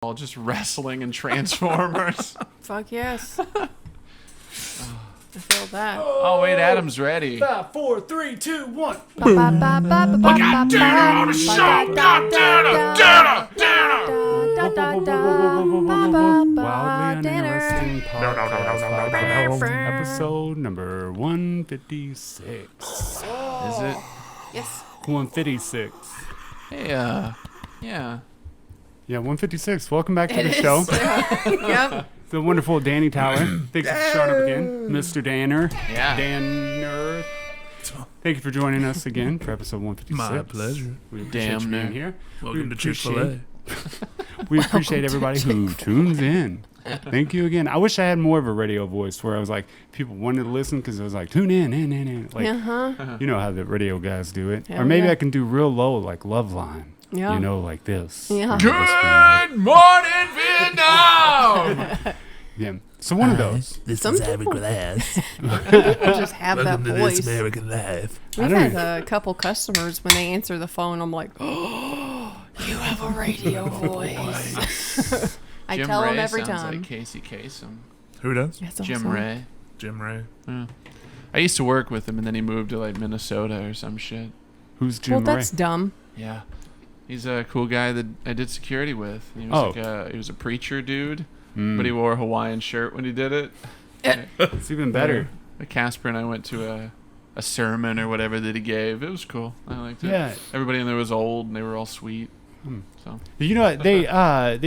all just wrestling and Transformers. Fuck yes. I feel that. Oh wait, Adam's ready. 5, 4, 3, 2, 1. We got dinner on the show. Got Wildly Uninteresting podcast. Episode number 156. Is it? Yes. 156. Hey, yeah. Yeah, 156. Welcome back to the show. Yep. The wonderful Danny Tyler. Thanks for showing up again. Mr. Danner. Yeah. Danner. Thank you for joining us again for episode 156. My pleasure. We appreciate you being here. Welcome to Chick-fil-A. We appreciate everybody who tunes in. Thank you again. I wish I had more of a radio voice where I was like, people wanted to listen because it was like, tune in. Like, you know how the radio guys do it. Hell Or maybe yeah. I can do real low, like Love Line. Yeah. You know, like this. Yeah. Good morning, Vietnam. Yeah. So one of those. This Some is people- Avid Glass. People just have that Welcome to voice. This American Life. I We've don't had a couple customers when they answer the phone. I'm like, oh, you have a radio voice. I Jim tell Ray them every sounds time. like Casey Kasem. Who does? That's Jim awesome. Ray. Jim Ray. Yeah. I used to work with him, and then he moved to like Minnesota or some shit. Who's Well, Jim Ray? that's dumb. Yeah. He's a cool guy that I did security with. He was Oh. he was a preacher dude, but he wore a Hawaiian shirt when he did it. It's even better. Casper and I went to a sermon or whatever that he gave. It was cool. I liked it. Yeah. Everybody in there was old, and they were all sweet. So You know what? They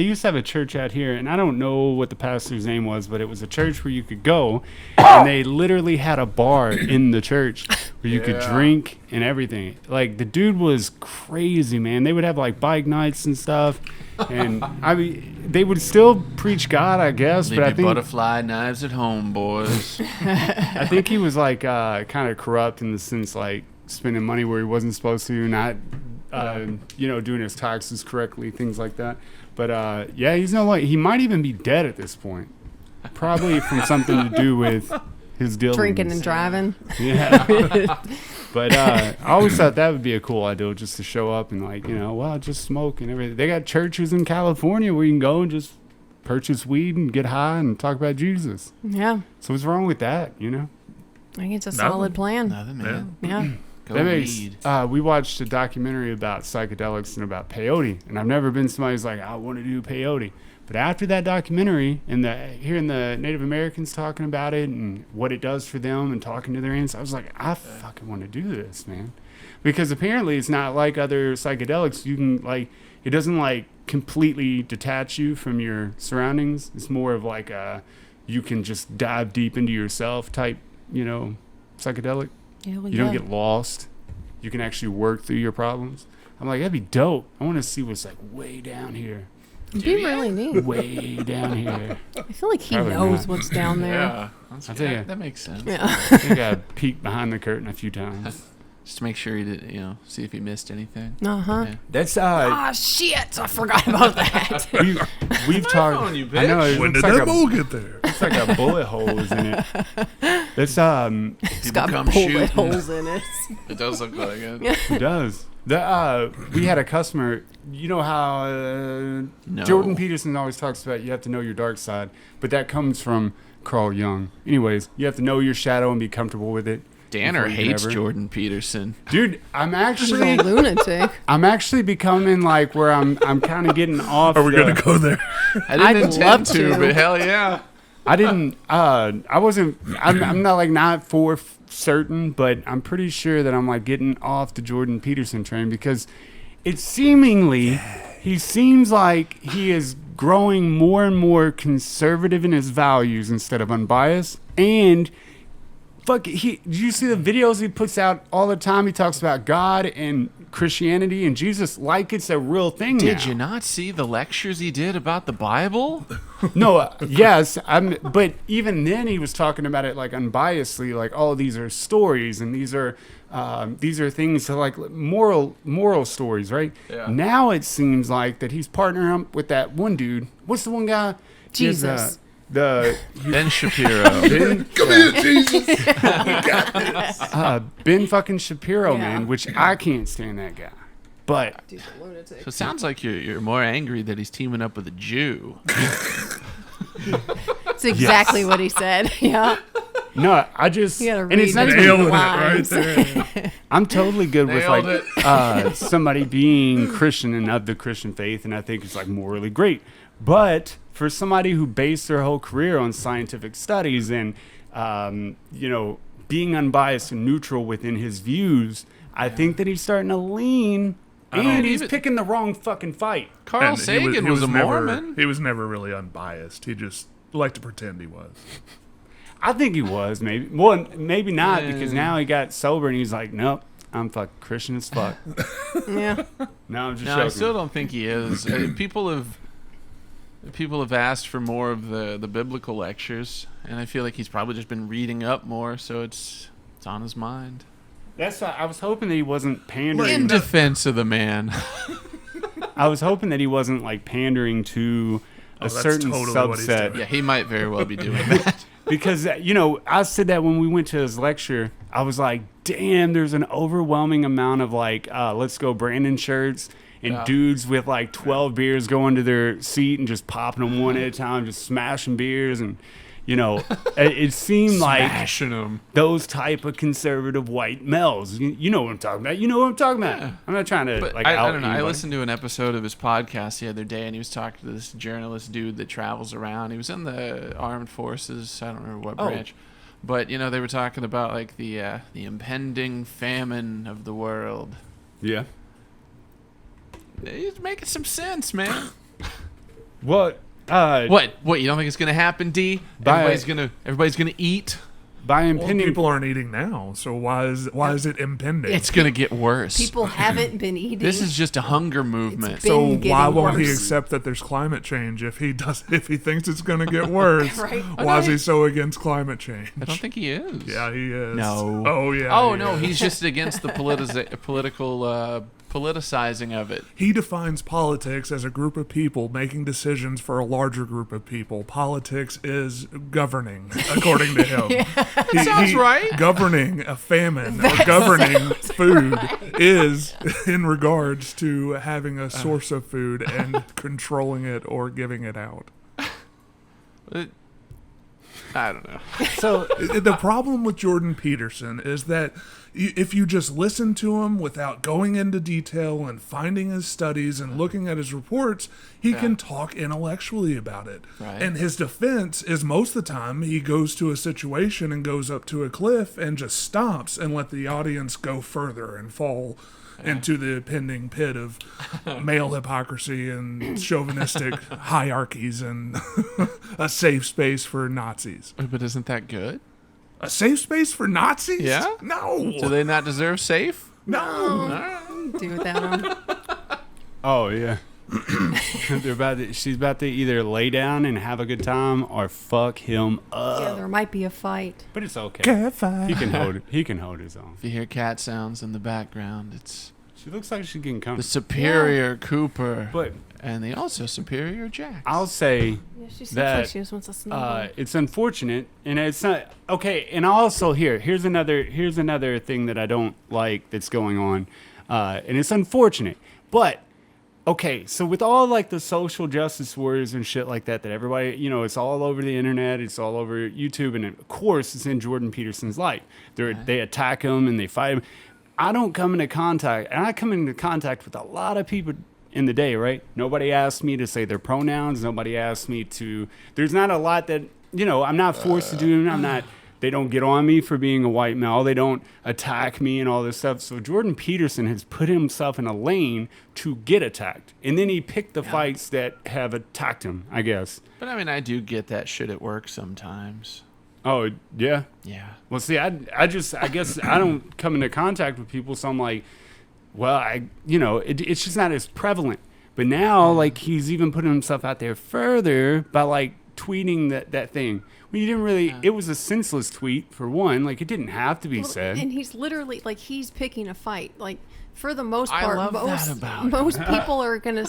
used to have a church out here, and I don't know what the pastor's name was, but it was a church where you could go, and they literally had a bar in the church where you could Yeah. drink and everything. Like, the dude was crazy, man. They would have, like, bike nights and stuff, and, I mean, they would still preach God, I guess, leave but I your think butterfly knives at home, boys. I think he was, like, kind of corrupt in the sense, like, spending money where he wasn't supposed to, not... doing his taxes correctly, things like that. But yeah, he's no like he might even be dead at this point. Probably from something to do with his dealings. Drinking and driving. Yeah. But I always thought that would be a cool idea, just to show up and just smoke and everything. They got churches in California where you can go and just purchase weed and get high and talk about Jesus. Yeah. So what's wrong with that? I think it's a solid plan. Nothing, man. Yeah. Go That makes, weed. we watched a documentary about psychedelics and about peyote, and I've never been somebody who's like, I want to do peyote. But after that documentary, and hearing the Native Americans talking about it and what it does for them and talking to their aunts, I was like, I fucking want to do this, man. Because apparently it's not like other psychedelics. You can, it doesn't, completely detach you from your surroundings. It's more of you can just dive deep into yourself type, psychedelic. Hell You don't get lost. You can actually work through your problems. I'm like, that'd be dope. I want to see what's way down here. It'd be really neat. Way down here. I feel like he Probably knows not. what's down there. Yeah, that's I'll tell ya. that makes sense. Yeah. I think I peeked behind the curtain a few times. Just to make sure he did, see if he missed anything. Uh-huh. Yeah. That's Ah, shit. I forgot about that. we've talked. phone, you I know bitch. it When looks did like that bull get there? it's like a bullet hole is in it. That's It's got come bullet shooting. holes in it. It does look like it. it does. We had a customer. You know how No. Jordan Peterson always talks about you have to know your dark side, but that comes from Carl Jung. Anyways, you have to know your shadow and be comfortable with it. Danner before you can hates ever- Jordan Peterson. Dude, I'm He's a actually lunatic. I'm actually becoming where I'm kind of getting off. Are we going to go there? I didn't I'd intend love to, to. but hell yeah. I didn't. I wasn't. I'm not not for certain, but I'm pretty sure that I'm getting off the Jordan Peterson train because it seemingly he seems like he is growing more and more conservative in his values instead of unbiased. And fuck, did you see the videos he puts out all the time? He talks about God and Christianity and Jesus like it's a real thing now. Did you not see the lectures he did about the Bible? No, yes, but even then he was talking about it unbiasedly, oh, these are stories and these are things moral stories, right? Yeah. Now it seems like that he's partnering up with that one dude. What's the one guy? He has, Jesus. Ben Shapiro. Ben, Come here, Jesus. We got this. Ben fucking Shapiro, Yeah. man, which I can't stand that guy. But Dude's a lunatic. So it sounds like you're more angry that he's teaming up with a Jew. That's exactly what he said. Yeah. no, I just You gotta and it's read not between even. the Nailing it right lines. there. I'm totally good with Nailed like somebody being Christian and of the Christian faith, and I think it's like morally great. But for somebody who based their whole career on scientific studies and being unbiased and neutral within his views, I think that he's starting to lean, and he's picking the wrong fucking fight. Carl And Sagan was a never, Mormon. He was never really unbiased. He just liked to pretend he was. I think he was maybe. Well, maybe not Yeah. because now he got sober and he's like, nope, I'm fucking Christian as fuck. Yeah. No, I'm just No, joking. I still don't think he is. People have asked for more of the biblical lectures, and I feel like he's probably just been reading up more, so it's on his mind. That's why I was hoping that he wasn't pandering. In defense of the man. I was hoping that he wasn't like pandering to a that's certain totally what he's subset. doing. Yeah, he might very well be doing that. Because, I said that when we went to his lecture, I was like, damn, there's an overwhelming amount of like, let's go Brandon shirts and Yeah. dudes with like 12 beers going to their seat and just popping them one at a time, just smashing beers. And, it seemed like Smashing him. those type of conservative white males. You know what I'm talking about. You know what I'm talking about. Yeah. I'm not trying to But like I out don't know. I anybody. listened to an episode of his podcast the other day, and he was talking to this journalist dude that travels around. He was in the armed forces. I don't remember what Oh. branch, but they were talking about like the impending famine of the world. Yeah. He's making some sense, man. What? What? You don't think it's gonna happen, D? By- Everybody's gonna eat. By Well, impending. people aren't eating now, so why is it impending? It's gonna get worse. People haven't been eating. This is just a hunger movement. It's been so getting why won't he worse. accept that there's climate change if he thinks it's going to get worse? Right. Why is he so against climate change? I don't think he is. Yeah, he is. No. Oh yeah. Oh he no, is. he's just against the political politicizing of it. He defines politics as a group of people making decisions for a larger group of people. Politics is governing, according to him. Sounds right. Governing a famine or governing food is in regards to having a source of food and controlling it or giving it out. I don't know. So The problem with Jordan Peterson is that if you just listen to him without going into detail and finding his studies and looking at his reports, he can talk intellectually about it. Right. And his defense is most of the time he goes to a situation and goes up to a cliff and just stops and let the audience go further and fall into the pending pit of male hypocrisy and chauvinistic hierarchies and a safe space for Nazis. But isn't that good? A safe space for Nazis? Yeah? No. Do they not deserve safe? No. do without him. Oh yeah. She's about to either lay down and have a good time or fuck him up. Yeah, there might be a fight. But it's okay. Can't find. He can hold his own. If you hear cat sounds in the background, it's She looks like she's getting the comfortable. superior Cooper But and the also superior Jack. I'll say Yeah, she seems That, like she just wants to snuggle. it's unfortunate, and it's not okay. And also here's another thing that I don't like that's going on, and it's unfortunate. But okay, so with all like the social justice warriors and shit like that everybody, it's all over the internet, it's all over YouTube, and of course it's in Jordan Peterson's life. They attack him and they fight him. I come into contact with a lot of people in the day, right? Nobody asked me to say their pronouns. Nobody asked me to. There's not a lot that I'm not forced to do. I'm not. They don't get on me for being a white male. They don't attack me and all this stuff. So Jordan Peterson has put himself in a lane to get attacked, and then he picked the fights that have attacked him, I guess. But I mean, I do get that shit at work sometimes. Oh yeah. Yeah. Well, see, I guess I don't come into contact with people, so I'm like, well, it's just not as prevalent. But now, like, he's even putting himself out there further by like tweeting that thing. Well, you didn't really. It was a senseless tweet for one. Like, it didn't have to be Well, said. and he's literally like he's picking a fight. Like for the most I part, love that about most people are gonna.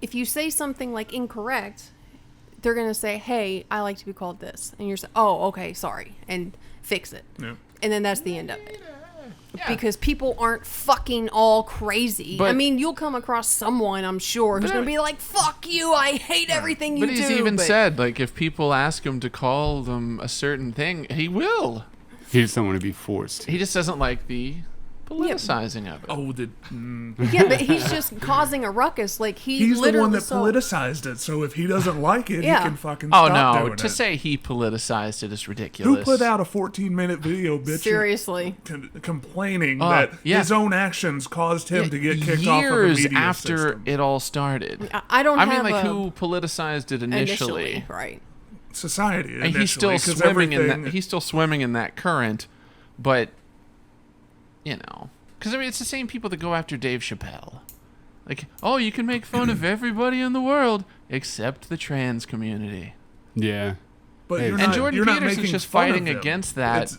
If you say something like incorrect, they're gonna say, "Hey, I like to be called this," and you're saying, "Oh, okay, sorry," and fix it. Yeah. And then that's the end of it. Yeah. Because people aren't fucking all crazy. But- I mean, you'll come across someone, I'm sure, who's But- going to be like, fuck you, I hate everything you But do. he's even said, like, if people ask him to call them a certain thing, he will. He just don't want to be forced. He just doesn't like the politicizing of it. Oh, Yeah, but he's just causing a ruckus. Like, he's the literally one that politicized it. So if he doesn't like it, Yeah. he can fucking Oh stop no! doing To it. say he politicized it is ridiculous. Who put out a 14-minute video, bitch? Seriously. Complaining yeah. that his own actions caused him to get kicked off of the years media after system. it all started? I don't I have mean, like, a... who politicized it initially? Right. Society. And he's still initially, 'cause swimming in everything- that. He's still swimming in that current, but you know, because I mean, it's the same people that go after Dave Chappelle. Like, oh, you can make fun of everybody in the world except the trans community. Yeah. But Hey. you're And not, Jordan you're not Peterson's making just fun of fighting him. against that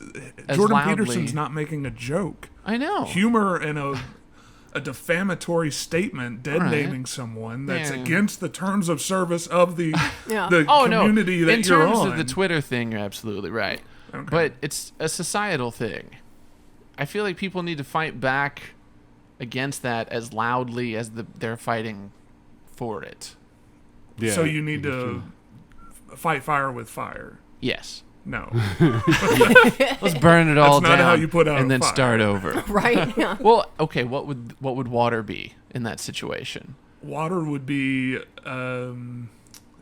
as Jordan loudly. Peterson's not making a joke. I know. Humor and a defamatory statement, dead naming someone that's Yeah. against the terms of service of the Yeah. the Oh no! community that In you're terms on. of the Twitter thing, you're absolutely right. Okay. But it's a societal thing. I feel like people need to fight back against that as loudly as they're fighting for it. Yeah. So you need to fight fire with fire. Yes. No. Let's burn it all not down how you put out and a then fire. start over. Right? Yeah. Well, okay, what would water be in that situation? Water would be.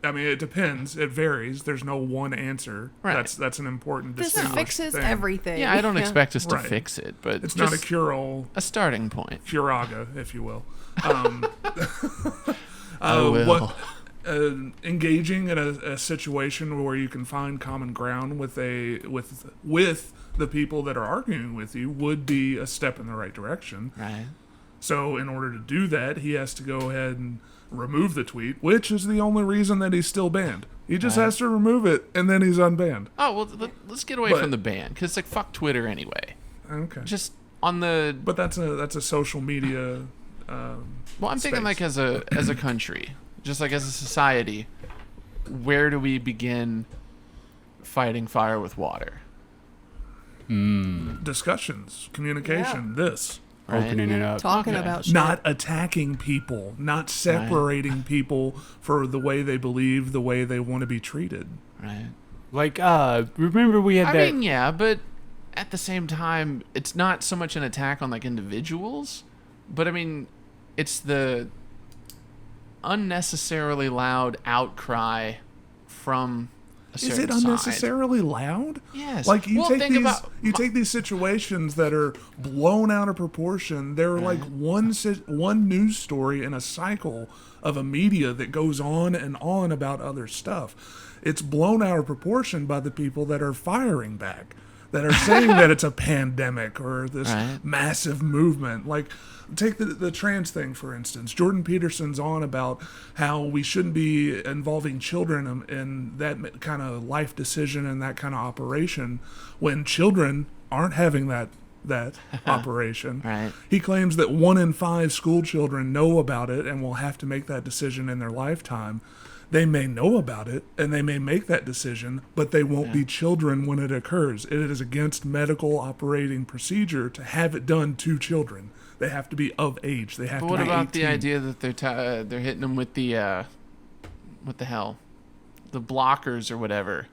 I mean, it depends. It varies. There's no one answer. Right. That's an important This distinguished fixes thing. everything. Yeah, I don't expect us to Right. fix it, but It's just not a cure-all. a starting point. Furaga, if you will. I will. Engaging in a situation where you can find common ground with the people that are arguing with you would be a step in the right direction. Right. So in order to do that, he has to go ahead and remove the tweet, which is the only reason that he's still banned. He just has to remove it, and then he's unbanned. Oh, well, let's get away But- from the ban, because, like, fuck Twitter anyway. Okay. Just on the... But that's a social media. Well, I'm thinking, space. like, as a country, just like as a society, where do we begin fighting fire with water? Discussions, communication, this. Right? Opening it up. Talking Okay. about shit. Not attacking people, not separating people for the way they believe, the way they want to be treated. Right. Like, remember we had I that. mean, yeah, but at the same time, it's not so much an attack on, like, individuals, but, I mean, it's the unnecessarily loud outcry from a certain Is it side. unnecessarily loud? Yes. Like you Well, take think these, about- you take these situations that are blown out of proportion. They're like one news story in a cycle of a media that goes on and on about other stuff. It's blown out of proportion by the people that are firing back, that are saying that it's a pandemic or this Right. massive movement. Like, take the trans thing, for instance. Jordan Peterson's on about how we shouldn't be involving children in that kind of life decision and that kind of operation when children aren't having that operation. Right. He claims that 1 in 5 school children know about it and will have to make that decision in their lifetime. They may know about it and they may make that decision, but they won't be children when it occurs. It is against medical operating procedure to have it done to children. They have to be of age. They have But to what be about 18. the idea that they're hitting them with the what the hell, the blockers or whatever,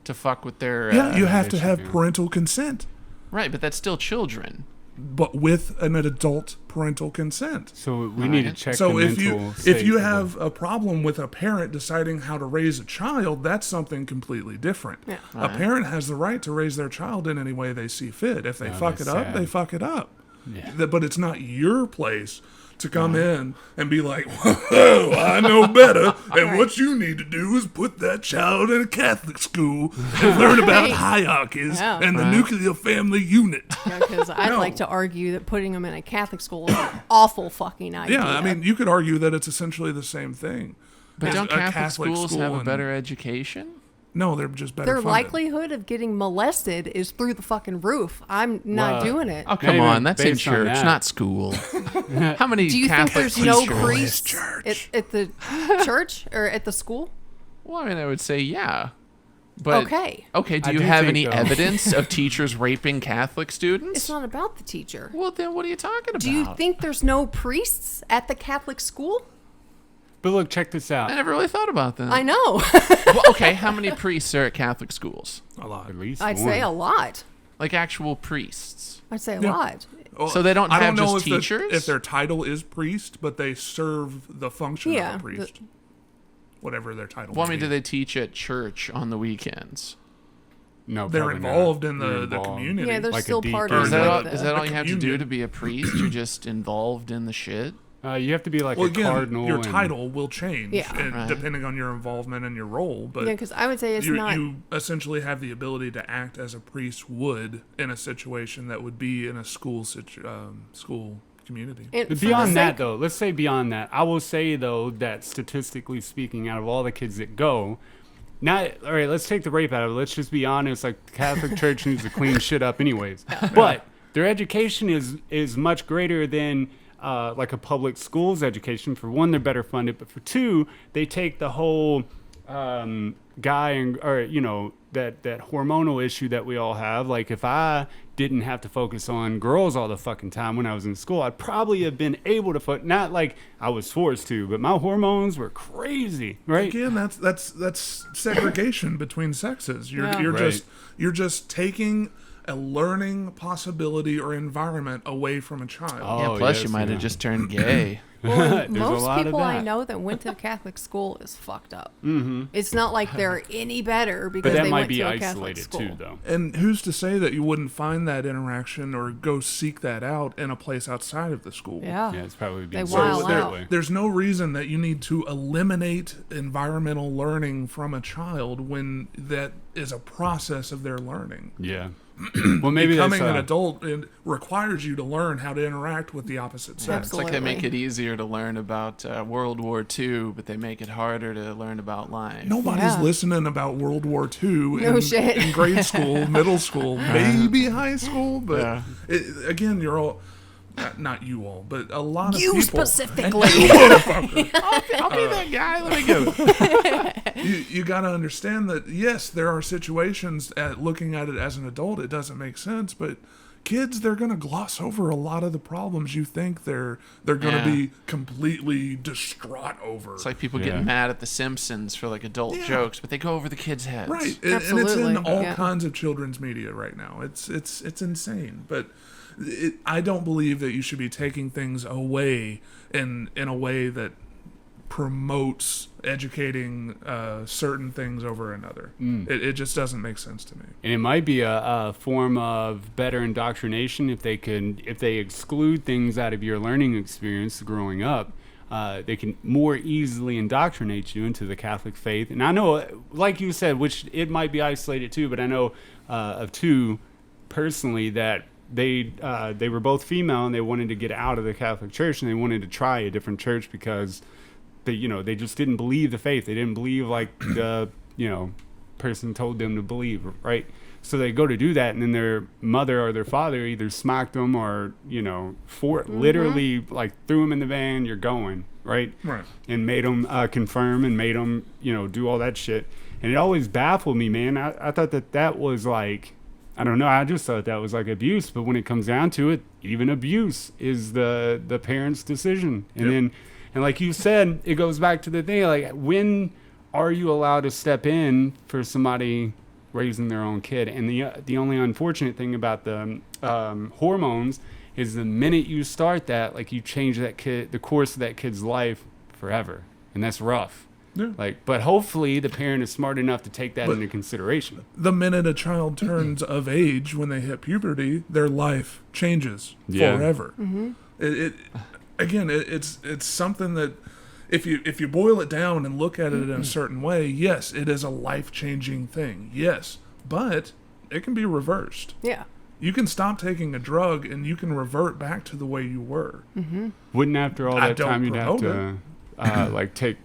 to fuck with their Yeah, you have they to should have be. parental consent, right, but that's still children. but with an adult parental consent. So we need to Right. check So the if mental you state if you of the- have a problem with a parent deciding how to raise a child, that's something completely different. Yeah. A parent has the right to raise their child in any way they see fit. If they Oh, fuck it that's up, sad. they fuck it up. Yeah. But it's not your place to come in and be like, whoa, I know better, and what you need to do is put that child in a Catholic school and learn about Right. hierarchies Yeah. and the nuclear family unit. Because I'd No. like to argue that putting them in a Catholic school is an awful fucking idea. Yeah, I mean, you could argue that it's essentially the same thing. But As don't a Catholic schools school have a and- better education? No, they're just better their funded. likelihood of getting molested is through the fucking roof. I'm not Well, doing it. Oh, come Maybe on, that's in based on church, that. not school. How many Do you Catholic think there's no teachers? priests Church. at the church or at the school? Well, I mean, I would say yeah. But Okay. Okay. Do I you do have think, any though- evidence of teachers raping Catholic students? It's not about the teacher. Well, then what are you talking about? Do you think there's no priests at the Catholic school? But look, check this I out. never really thought about that. I know. Well, okay, how many priests are at Catholic schools? A lot. At least I'd one. say a lot. Like actual priests. I'd say a Yeah. lot. Well, So they don't I have know just if teachers? if their title is priest, but they serve the function Yeah, of a priest. Whatever their title Well, I may mean, be. do they teach at church on the weekends? No, They're probably not. involved in They're the involved. community. Yeah, they're Like a still part deacon. of Is that, all, the- is that all the you have to do communion. to be a priest? You're just involved in the shit? You have to be like Well, a again, cardinal. your and- title will change Yeah. Right. depending on your involvement and your role. But Yeah, because I would say it's you, not. you essentially have the ability to act as a priest would in a situation that would be in a school school community. and But for beyond the that, sake- though, let's say beyond that, I will say, though, that statistically speaking, out of all the kids that go, not, all right, let's take the rape out of it. Let's just be honest. Like, the Catholic Church needs to clean shit up anyways. But their education is much greater than like a public schools education. For one, they're better funded. But for two, they take the whole guy or that hormonal issue that we all have. Like, if I didn't have to focus on girls all the fucking time when I was in school, I'd probably have been able to not like I was forced to, but my hormones were crazy, right? Again, that's segregation between sexes. You're Yeah. you're Right. just taking a learning possibility or environment away from a child. Oh, Yeah, plus yes, you might yeah. have just turned gay. Well, There's a most lot of people I that. know that went to a Catholic school is fucked up. Mm-hmm. It's not like they're any better because But that they might went be to a Catholic isolated school. too, though. And who's to say that you wouldn't find that interaction or go seek that out in a place outside of the school? Yeah. Yeah, it's probably They being wild sourced that out. way. There's no reason that you need to eliminate environmental learning from a child when that is a process of their learning. Yeah. Well, maybe Becoming that's an adult requires you to learn how to interact with the opposite sex. It's like they make Absolutely. it easier to learn about World War II, but they make it harder to learn about life. Nobody's Yeah. listening about World War II No shit. in grade school, middle school, maybe high school, but Yeah. again, you're all, not you all, but a lot of You people. specifically. I'll be that guy. Let me go. You got to understand that, yes, there are situations at looking at it as an adult, it doesn't make sense, but kids, they're going to gloss over a lot of the problems you think they're going to Yeah. be completely distraught over. It's like people Yeah. getting mad at The Simpsons for like adult Yeah. jokes, but they go over the kids' heads. Right, and it's in Absolutely, all yeah. kinds of children's media right now. It's insane, but I don't believe that you should be taking things away in a way that promotes educating certain things over another. It just doesn't make sense to me. And it might be a form of better indoctrination if they exclude things out of your learning experience growing up. They can more easily indoctrinate you into the Catholic faith. And I know, like you said, which it might be isolated too, but I know of two personally that they were both female and they wanted to get out of the Catholic Church and they wanted to try a different church because they just didn't believe the faith. They didn't believe like the person told them to believe, right? So they go to do that, and then their mother or their father either smacked them or literally like threw them in the van. You're going, right? Right. And made them confirm and made them do all that shit. And it always baffled me, man. I thought that was like, I don't know. I just thought that was like abuse. But when it comes down to it, even abuse is the parent's decision. And and like you said, it goes back to the thing, like, when are you allowed to step in for somebody raising their own kid? And the only unfortunate thing about the hormones is the minute you start that, like, you change the course of that kid's life forever. And that's rough. Yeah. Like, but hopefully the parent is smart enough to take that into consideration. The minute a child turns of age, when they hit puberty, their life changes Yeah. forever. It's something that if you boil it down and look at it in a certain way, yes, it is a life-changing thing. Yes, but it can be reversed. Yeah. You can stop taking a drug and you can revert back to the way you were. Wouldn't after all I that don't time you'd have promote to like take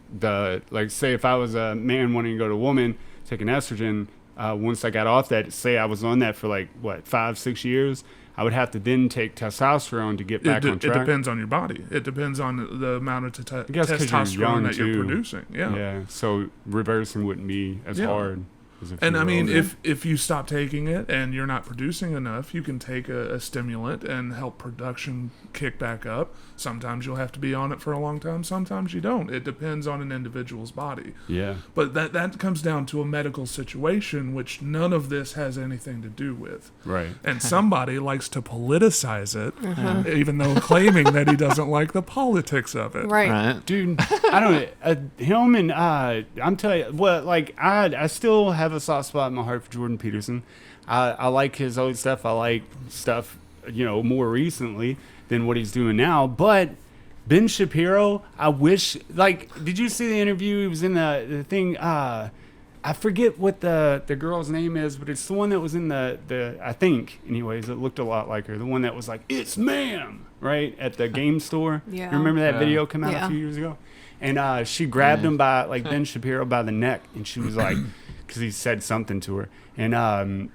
say if I was a man wanting to go to a woman, take an estrogen, once I got off that, say I was on that for like 5-6 years, I would have to then take testosterone to get back on It track. depends on your body. It depends on the amount of guess 'cause you're testosterone young, that you're too. producing. Yeah. Yeah, so reversing wouldn't be as Yeah. hard. And I mean, if you stop taking it and you're not producing enough, you can take a stimulant and help production kick back up. Sometimes you'll have to be on it for a long time. Sometimes you don't. It depends on an individual's body. Yeah. But that comes down to a medical situation, which none of this has anything to do with. Right. And somebody likes to politicize it, even though claiming that he doesn't like the politics of it. Right. Right. Dude, I don't him and I'm telling you, well, like I still have a soft spot in my heart for Jordan Peterson. I like his old stuff. I like stuff, more recently than what he's doing now. But Ben Shapiro, I wish, like, did you see the interview? He was in the thing. I forget what the girl's name is, but it's the one that was in the I think, anyways, it looked a lot like her. The one that was like, "It's ma'am," right, at the game store. Yeah. You remember that Yeah. video come out Yeah. a few years ago? And she grabbed him by, like, Ben Shapiro by the neck, and she was like, because he said something to her. And,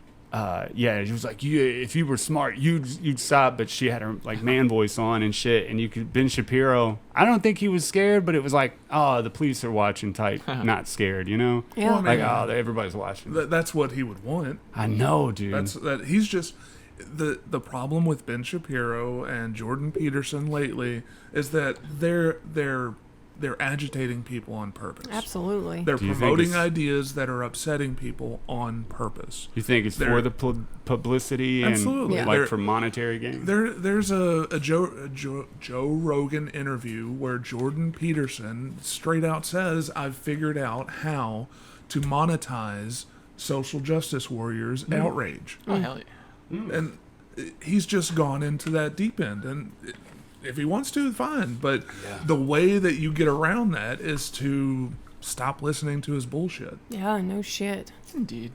she was like, if you were smart, you'd stop. But she had her, like, man voice on and shit. And Ben Shapiro, I don't think he was scared, but it was like, oh, the police are watching type, not scared, Yeah. Well, I Like, mean, oh, everybody's watching. That's what he would want. I know, dude. He's just the problem with Ben Shapiro and Jordan Peterson lately is that they're agitating people on purpose. Absolutely. They're Do you think promoting it's- ideas that are upsetting people on purpose. You think it's They're- for the publicity and Absolutely. Yeah. like They're- for monetary gain? There's a Joe Rogan interview where Jordan Peterson straight out says, "I've figured out how to monetize social justice warriors' outrage," Oh, hell yeah. and he's just gone into that deep end. And if he wants to, fine. But the way that you get around that is to stop listening to his bullshit. Yeah, no shit. Indeed.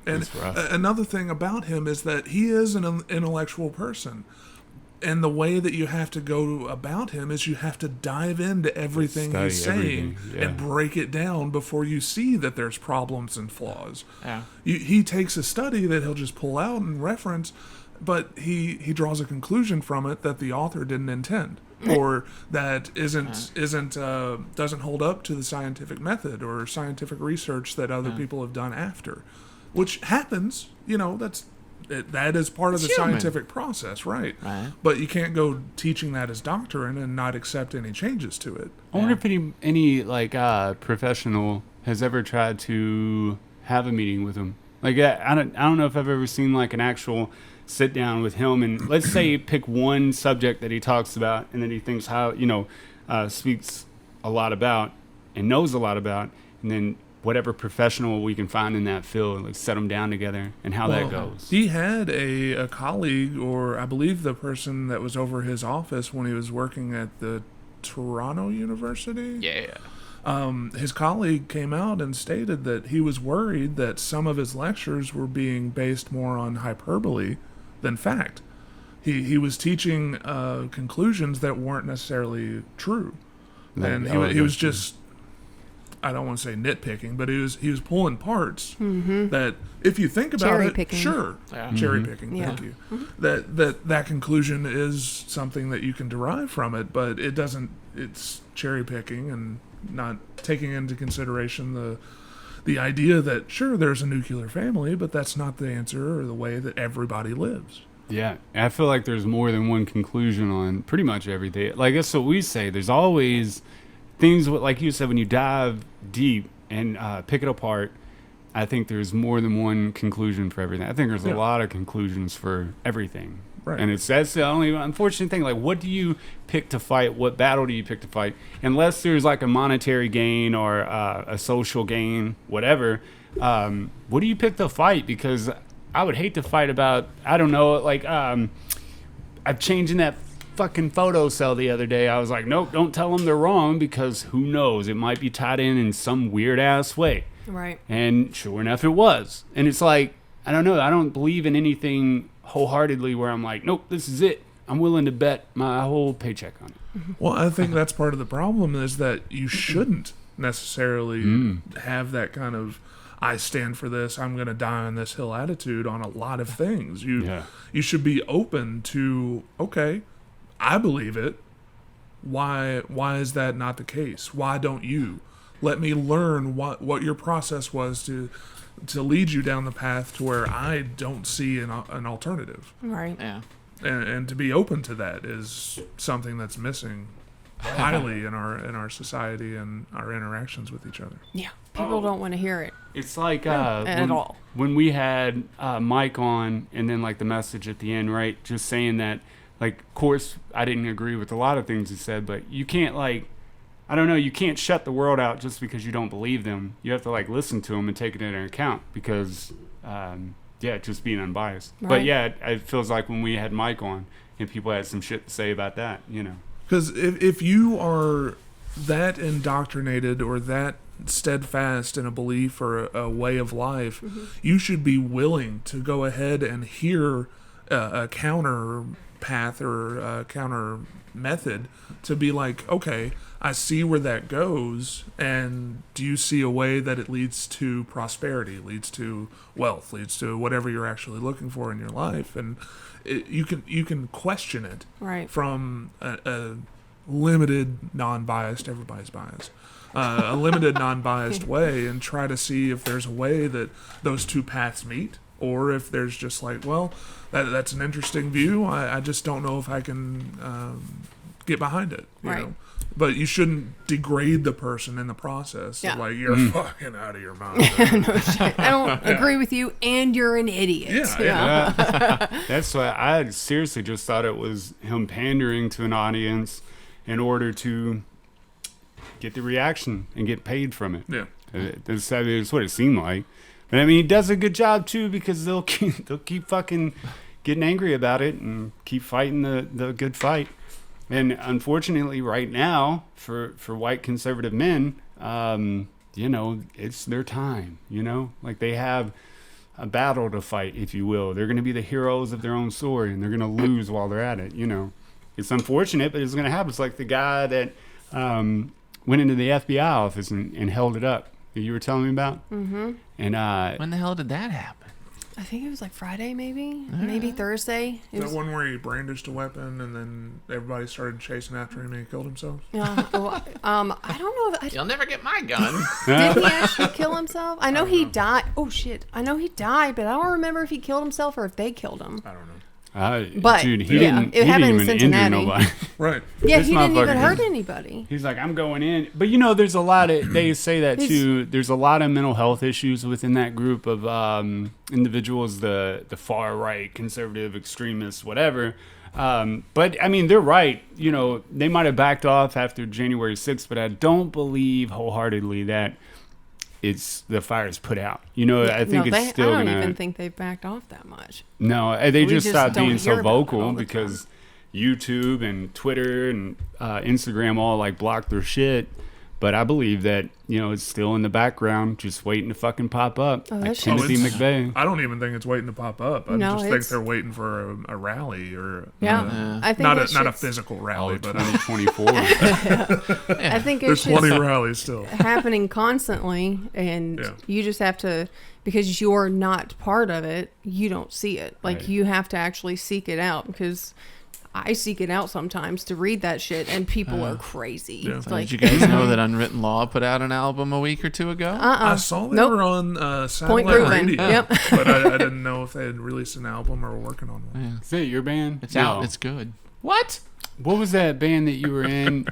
And That's rough. another thing about him is that he is an intellectual person. And the way that you have to go about him is you have to dive into everything Study he's saying everything, yeah. and break it down before you see that there's problems and flaws. Yeah. He takes a study that he'll just pull out and reference, but he draws a conclusion from it that the author didn't intend, or that doesn't hold up to the scientific method or scientific research that other people have done after, which happens. That is part of It's the human. scientific process, right? Right. But you can't go teaching that as doctrine and not accept any changes to it. I wonder if any like professional has ever tried to have a meeting with him. Like I don't know if I've ever seen like an actual sit down with him and let's say you pick one subject that he talks about and then he thinks how speaks a lot about and knows a lot about, and then whatever professional we can find in that field, like set them down together and how that goes. He had a colleague, or I believe the person that was over his office when he was working at the Toronto University. Yeah. His colleague came out and stated that he was worried that some of his lectures were being based more on hyperbole than fact. He was teaching conclusions that weren't necessarily true, and he was just, I don't want to say nitpicking, but he was pulling parts that if you think about Cherry it, picking. sure, Yeah. cherry picking. Yeah. Thank you. That conclusion is something that you can derive from it, but it doesn't. It's cherry picking and not taking into consideration the idea that sure there's a nuclear family, but that's not the answer or the way that everybody lives. Yeah, I feel like there's more than one conclusion on pretty much everything. Like that's what we say. There's always things like you said, when you dive deep and pick it apart, I think there's more than one conclusion for everything. I think there's a lot of conclusions for everything. Right. And that's the only unfortunate thing. Like, what do you pick to fight? What battle do you pick to fight? Unless there's like a monetary gain or a social gain, whatever. What do you pick to fight? Because I would hate to fight about, I don't know, like I'm changing that fucking photo cell the other day. I was like, nope, don't tell them they're wrong, because who knows? It might be tied in some weird ass way. Right. And sure enough, it was. And it's like, I don't know. I don't believe in anything wholeheartedly where I'm like, nope, this is it. I'm willing to bet my whole paycheck on it. Well, I think that's part of the problem is that you shouldn't necessarily have that kind of I stand for this, I'm going to die on this hill attitude on a lot of things. You should be open to, okay, I believe it. Why is that not the case? Why don't you? Let me learn what your process was to lead you down the path to where I don't see an alternative. Right. Yeah. And to be open to that is something that's missing highly in our society and our interactions with each other. Yeah. People don't want to hear it. It's like at all. when we had Mike on, and then like the message at the end, right? Just saying that, like, of course, I didn't agree with a lot of things he said, but you can't, like, I don't know, you can't shut the world out just because you don't believe them. You have to, like, listen to them and take it into account because, just being unbiased. Right. But yeah, it feels like when we had Mike on and people had some shit to say about that, you know. Because if you are that indoctrinated or that steadfast in a belief or a way of life, you should be willing to go ahead and hear a counter path or a counter method to be like, okay, I see where that goes, and do you see a way that it leads to prosperity, leads to wealth, leads to whatever you're actually looking for in your life? And you can question it Right. from a limited, non-biased, everybody's biased, a limited, non-biased way, and try to see if there's a way that those two paths meet, or if there's just like, well, that's an interesting view. I just don't know if I can get behind it. You Right. know? But you shouldn't degrade the person in the process. Yeah. Like, you're fucking out of your mind. I don't agree with you, and you're an idiot. Yeah. That's why I seriously just thought it was him pandering to an audience in order to get the reaction and get paid from it. Yeah. That's what it seemed like. But I mean, he does a good job too, because they'll keep fucking getting angry about it and keep fighting the good fight. And unfortunately, right now, for white conservative men, it's their time. Like, they have a battle to fight, if you will. They're going to be the heroes of their own story, and they're going to lose while they're at it. It's unfortunate, but it's going to happen. It's like the guy that went into the FBI office and held it up that you were telling me about. Mm-hmm. And When the hell did that happen? I think it was like Friday, maybe Thursday. It That was, one where he brandished a weapon and then everybody started chasing after him and he killed himself? yeah. I don't know if You'll never get my gun. did he actually kill himself? I know he died. Oh shit! I know he died, but I don't remember if he killed himself or if they killed him. I don't know. But, dude, he yeah, didn't. it He happened didn't in even Cincinnati. injure nobody. Right. Yeah, This he didn't even motherfucker hurt did. anybody. He's like, I'm going in. But there's a lot of, they say that too, there's a lot of mental health issues within that group of individuals, the far right, conservative, extremists, whatever. But I mean, they're right. They might have backed off after January 6th, but I don't believe wholeheartedly that the fire's put out. I think it's still I don't gonna. even think they've backed off that much. No, they We just just stopped don't being hear so about it all vocal the because YouTube and Twitter and Instagram all like blocked their shit. But I believe that it's still in the background, just waiting to fucking pop up. Oh, Like that shit's- Timothy it's- McVeigh. I don't even think it's waiting to pop up. I No, just think it's- they're waiting for a rally or Yeah, I think not that a shit's physical Oh, rally, but 2024. I think there's it's 20 just rallies still. happening constantly, and Yeah. you just have to, because you're not part of it, you don't see it. Like, Right. you have to actually seek it out, because I seek it out sometimes to read that shit, and people are crazy. Yeah. It's So like, did you guys know that Unwritten Law put out an album a week or two ago? I saw they Nope. were on Point satellite proven. radio, Yep. but I didn't know if they had released an album or were working on one. Yeah. Is it your band? It's No. out. It's good. What? What was that band that you were in?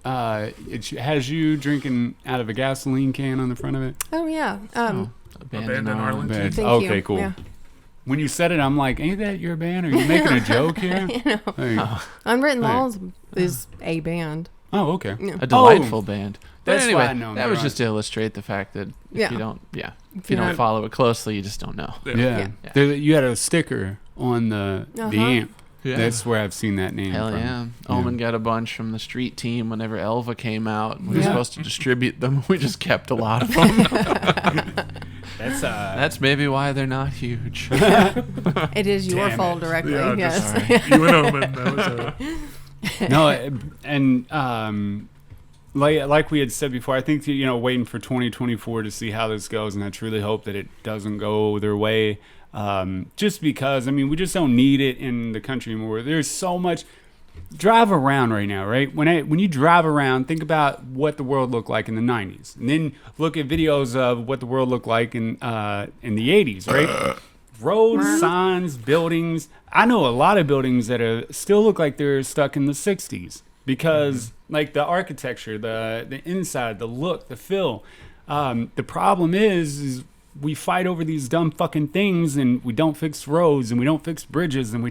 It has you drinking out of a gasoline can on the front of it. Oh yeah. Abandoned Arlington. Band. Thank Okay, you. cool. Yeah. When you said it, I'm like, ain't that your band? Are you making a joke here? Hey. Unwritten Right. Laws is a band. Oh, okay. A delightful band. But That's anyway, why I know that they're was on. just to illustrate the fact that if Yeah. you don't, if If you you're don't not- follow it closely, you just don't know. Yeah. Yeah. You had a sticker on the amp. Yeah. That's where I've seen that name Hell from. yeah. Omen got a bunch from the street team whenever Elva came out. We were Yeah. supposed to distribute them. We just kept a lot of them. That's That's maybe why they're not huge. It is your Damn fault it. directly. Yeah, Yes. just, you and Omen, that was a... no, and like we had said before, I think waiting for 2024 to see how this goes, and I truly hope that it doesn't go their way. Just because we just don't need it in the country anymore. There's so much. drive around right now, right? When you drive around, think about what the world looked like in the 90s. And then look at videos of what the world looked like in the 80s, right? Roads, signs, buildings. I know a lot of buildings that still look like they're stuck in the 60s because like the architecture, the inside, the look, the feel. The problem is we fight over these dumb fucking things and we don't fix roads and we don't fix bridges and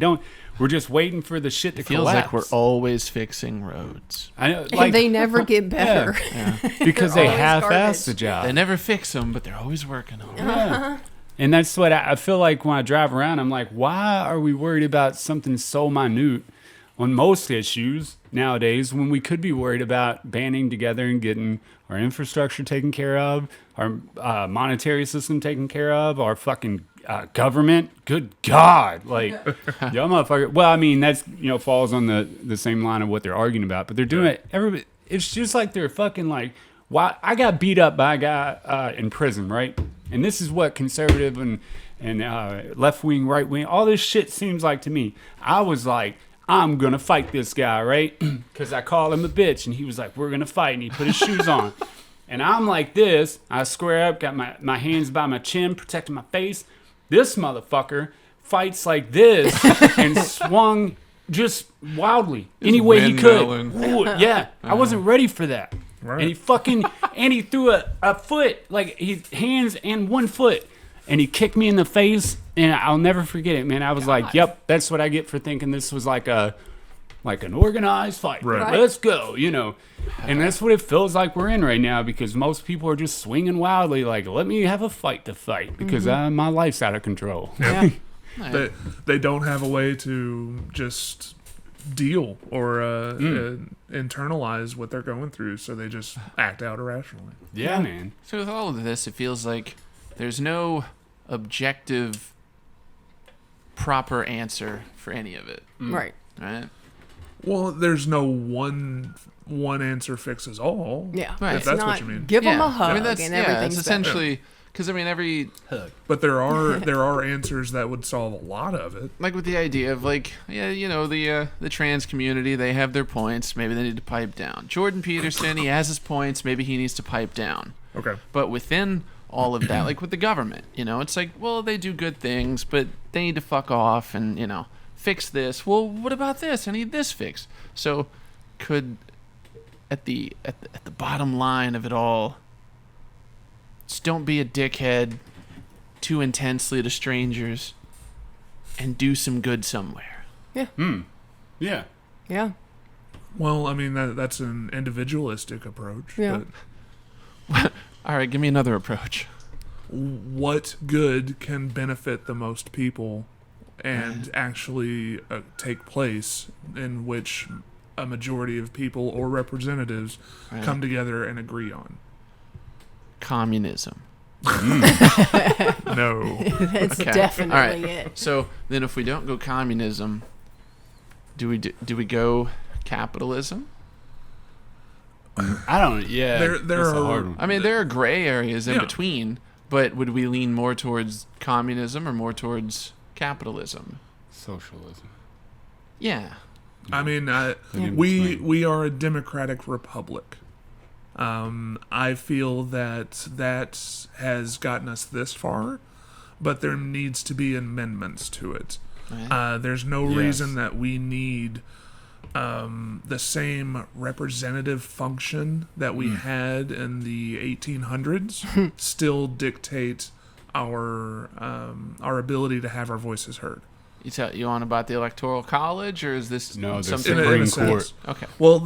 we're just waiting for the shit to Feels collapse. like we're always fixing roads. I know, And they never get better. because they always half-ass garbage. the job. They never fix them, but they're always working on them. Yeah. And that's what I feel like when I drive around. I'm like, why are we worried about something so minute on most issues nowadays when we could be worried about banding together and getting our infrastructure taken care of, our monetary system taken care of, our fucking government? Good God. Like, y'all motherfucker. Well, I mean, that's, falls on the same line of what they're arguing about, but they're doing it. Everybody, it's just like they're fucking like, why? I got beat up by a guy in prison, right? And this is what conservative and left wing, right wing, all this shit seems like to me. I was like, I'm going to fight this guy, right? Because I called him a bitch. And he was like, we're going to fight. And he put his shoes on. And I'm like this. I square up, got my hands by my chin, protecting my face. This motherfucker fights like this and swung just wildly any way he could. Ooh, yeah, I wasn't ready for that. Right. And he threw a foot, like his hands and 1 foot, and he kicked me in the face, and I'll never forget it, man. I was like, yep, that's what I get for thinking this was like an organized fight. Right. Let's go, And that's what it feels like we're in right now because most people are just swinging wildly, like, let me have a fight to fight because my life's out of control. Yeah. They don't have a way to just deal or internalize what they're going through, so they just act out irrationally. Yeah, man. So with all of this, it feels like there's no objective, proper answer for any of it, Right. right? Well, there's no one answer fixes all. Yeah. Right. If It's that's not what you mean. give them Yeah. a hug I mean, that's and yeah. everything's It's better. essentially because every But there are answers that would solve a lot of it. like with the idea of like the trans community, they have their points. Maybe they need to pipe down. Jordan Peterson, he has his points. Maybe he needs to pipe down. Okay. But within all of that, like with the government, it's like, well, they do good things, but they need to fuck off and fix this. Well, what about this? I need this fixed. So, could at the bottom line of it all, just don't be a dickhead too intensely to strangers, and do some good somewhere. Yeah. Yeah. Yeah. Well, I mean that's an individualistic approach. Yeah. But All right, give me another approach. what good can benefit the most people and actually take place in which a majority of people or representatives Right. come together and agree on? Communism. No. That's Okay. definitely All right. it. So then, if we don't go communism, do we go capitalism? I don't. Yeah. There that's a are- hard one. I mean, there are gray areas in Yeah. between, but would we lean more towards communism or more towards capitalism? Socialism. Yeah. I mean, in we between. are a democratic republic. I feel that has gotten us this far, but there needs to be amendments to it. Right. There's no Yes. reason that we need the same representative function that we had in the 1800s still dictate our ability to have our voices heard. You on about the Electoral College, or is this No, the something? In a Supreme Court. sense. Okay. Well,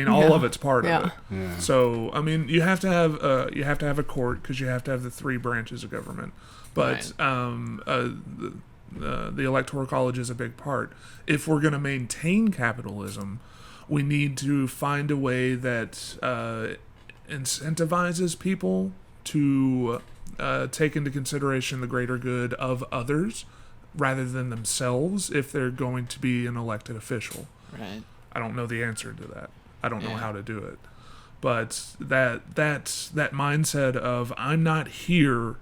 all of it's part Yeah. of it. Yeah. So, I mean, you have to have a court because you have to have the three branches of government. But the Electoral College is a big part. If we're going to maintain capitalism, we need to find a way that incentivizes people to take into consideration the greater good of others rather than themselves if they're going to be an elected official. Right. I don't know the answer to that. I don't know Yeah. how to do it. But that mindset of I'm not here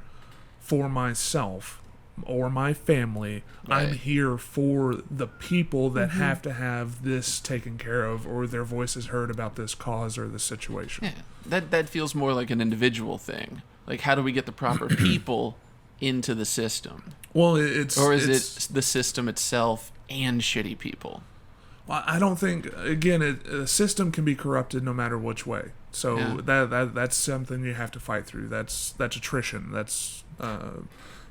for myself. or my family. I'm Right. here for the people that have to have this taken care of, or their voices heard about this cause or this situation. Yeah, that feels more like an individual thing. Like, how do we get the proper people into the system? Well, Or is it the system itself and shitty people? I don't think. Again, a system can be corrupted no matter which way. So Yeah. that's something you have to fight through. That's attrition. That's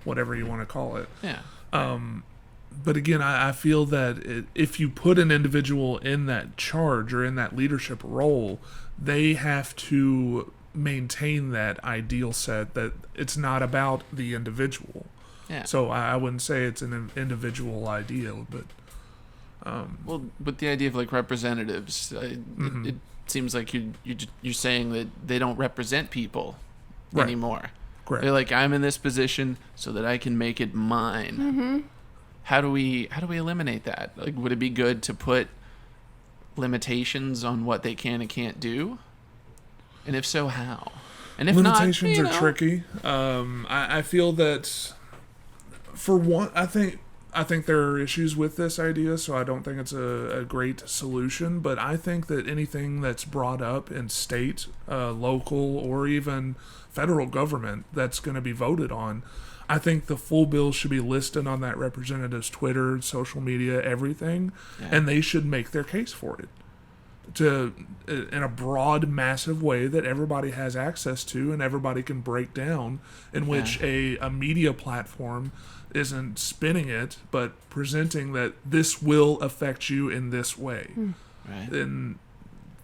whatever you want to call it. Yeah. But again, I feel that if you put an individual in that charge or in that leadership role, they have to maintain that ideal set, that it's not about the individual. Yeah. So I wouldn't say it's an individual ideal, but Well, but the idea of like representatives, it seems like you're saying that they don't represent people Right. anymore. correct. They're like, I'm in this position so that I can make it mine. How do we eliminate that? Like, would it be good to put limitations on what they can and can't do? And if so, how? And if Limitations not, are tricky. I feel that for one, I think there are issues with this idea, so I don't think it's a great solution. But I think that anything that's brought up in state, local, or even federal government that's going to be voted on, I think the full bill should be listed on that representative's Twitter, social media, everything, and they should make their case for it in a broad, massive way that everybody has access to and everybody can break down, in which a media platform isn't spinning it, but presenting that this will affect you in this way. Right. And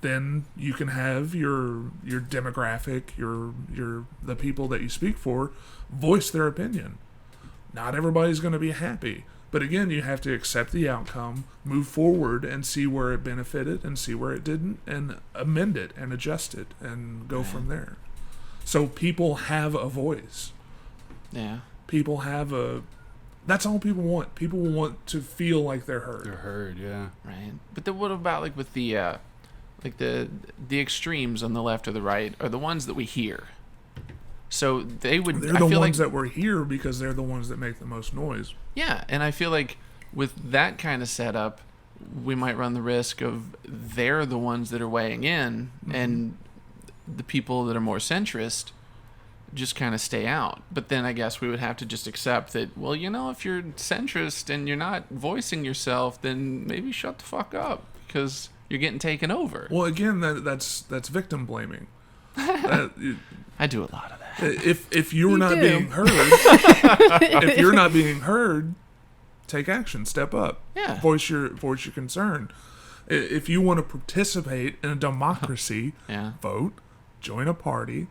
then you can have your demographic, the people that you speak for, voice their opinion. Not everybody's going to be happy, but again, you have to accept the outcome, move forward, and see where it benefited and see where it didn't, and amend it and adjust it and go from there. So people have a voice. Yeah. People have a. That's all people want. People want to feel like they're heard. They're heard, yeah. Right. But then what about like with the the extremes on the left or the right are the ones that we hear. So they would. They're I the feel ones like, that were here because they're the ones that make the most noise. Yeah, and I feel like with that kind of setup, we might run the risk of they're the ones that are weighing in, and the people that are more centrist just kind of stay out. But then I guess we would have to just accept that, well, if you're centrist and you're not voicing yourself, then maybe shut the fuck up because you're getting taken over. Well, again, that's victim blaming. I do a lot of that. If you're You not do. being heard, if you're not being heard, take action, step up, Yeah. voice your concern. If you want to participate in a democracy, Yeah. vote, join a party,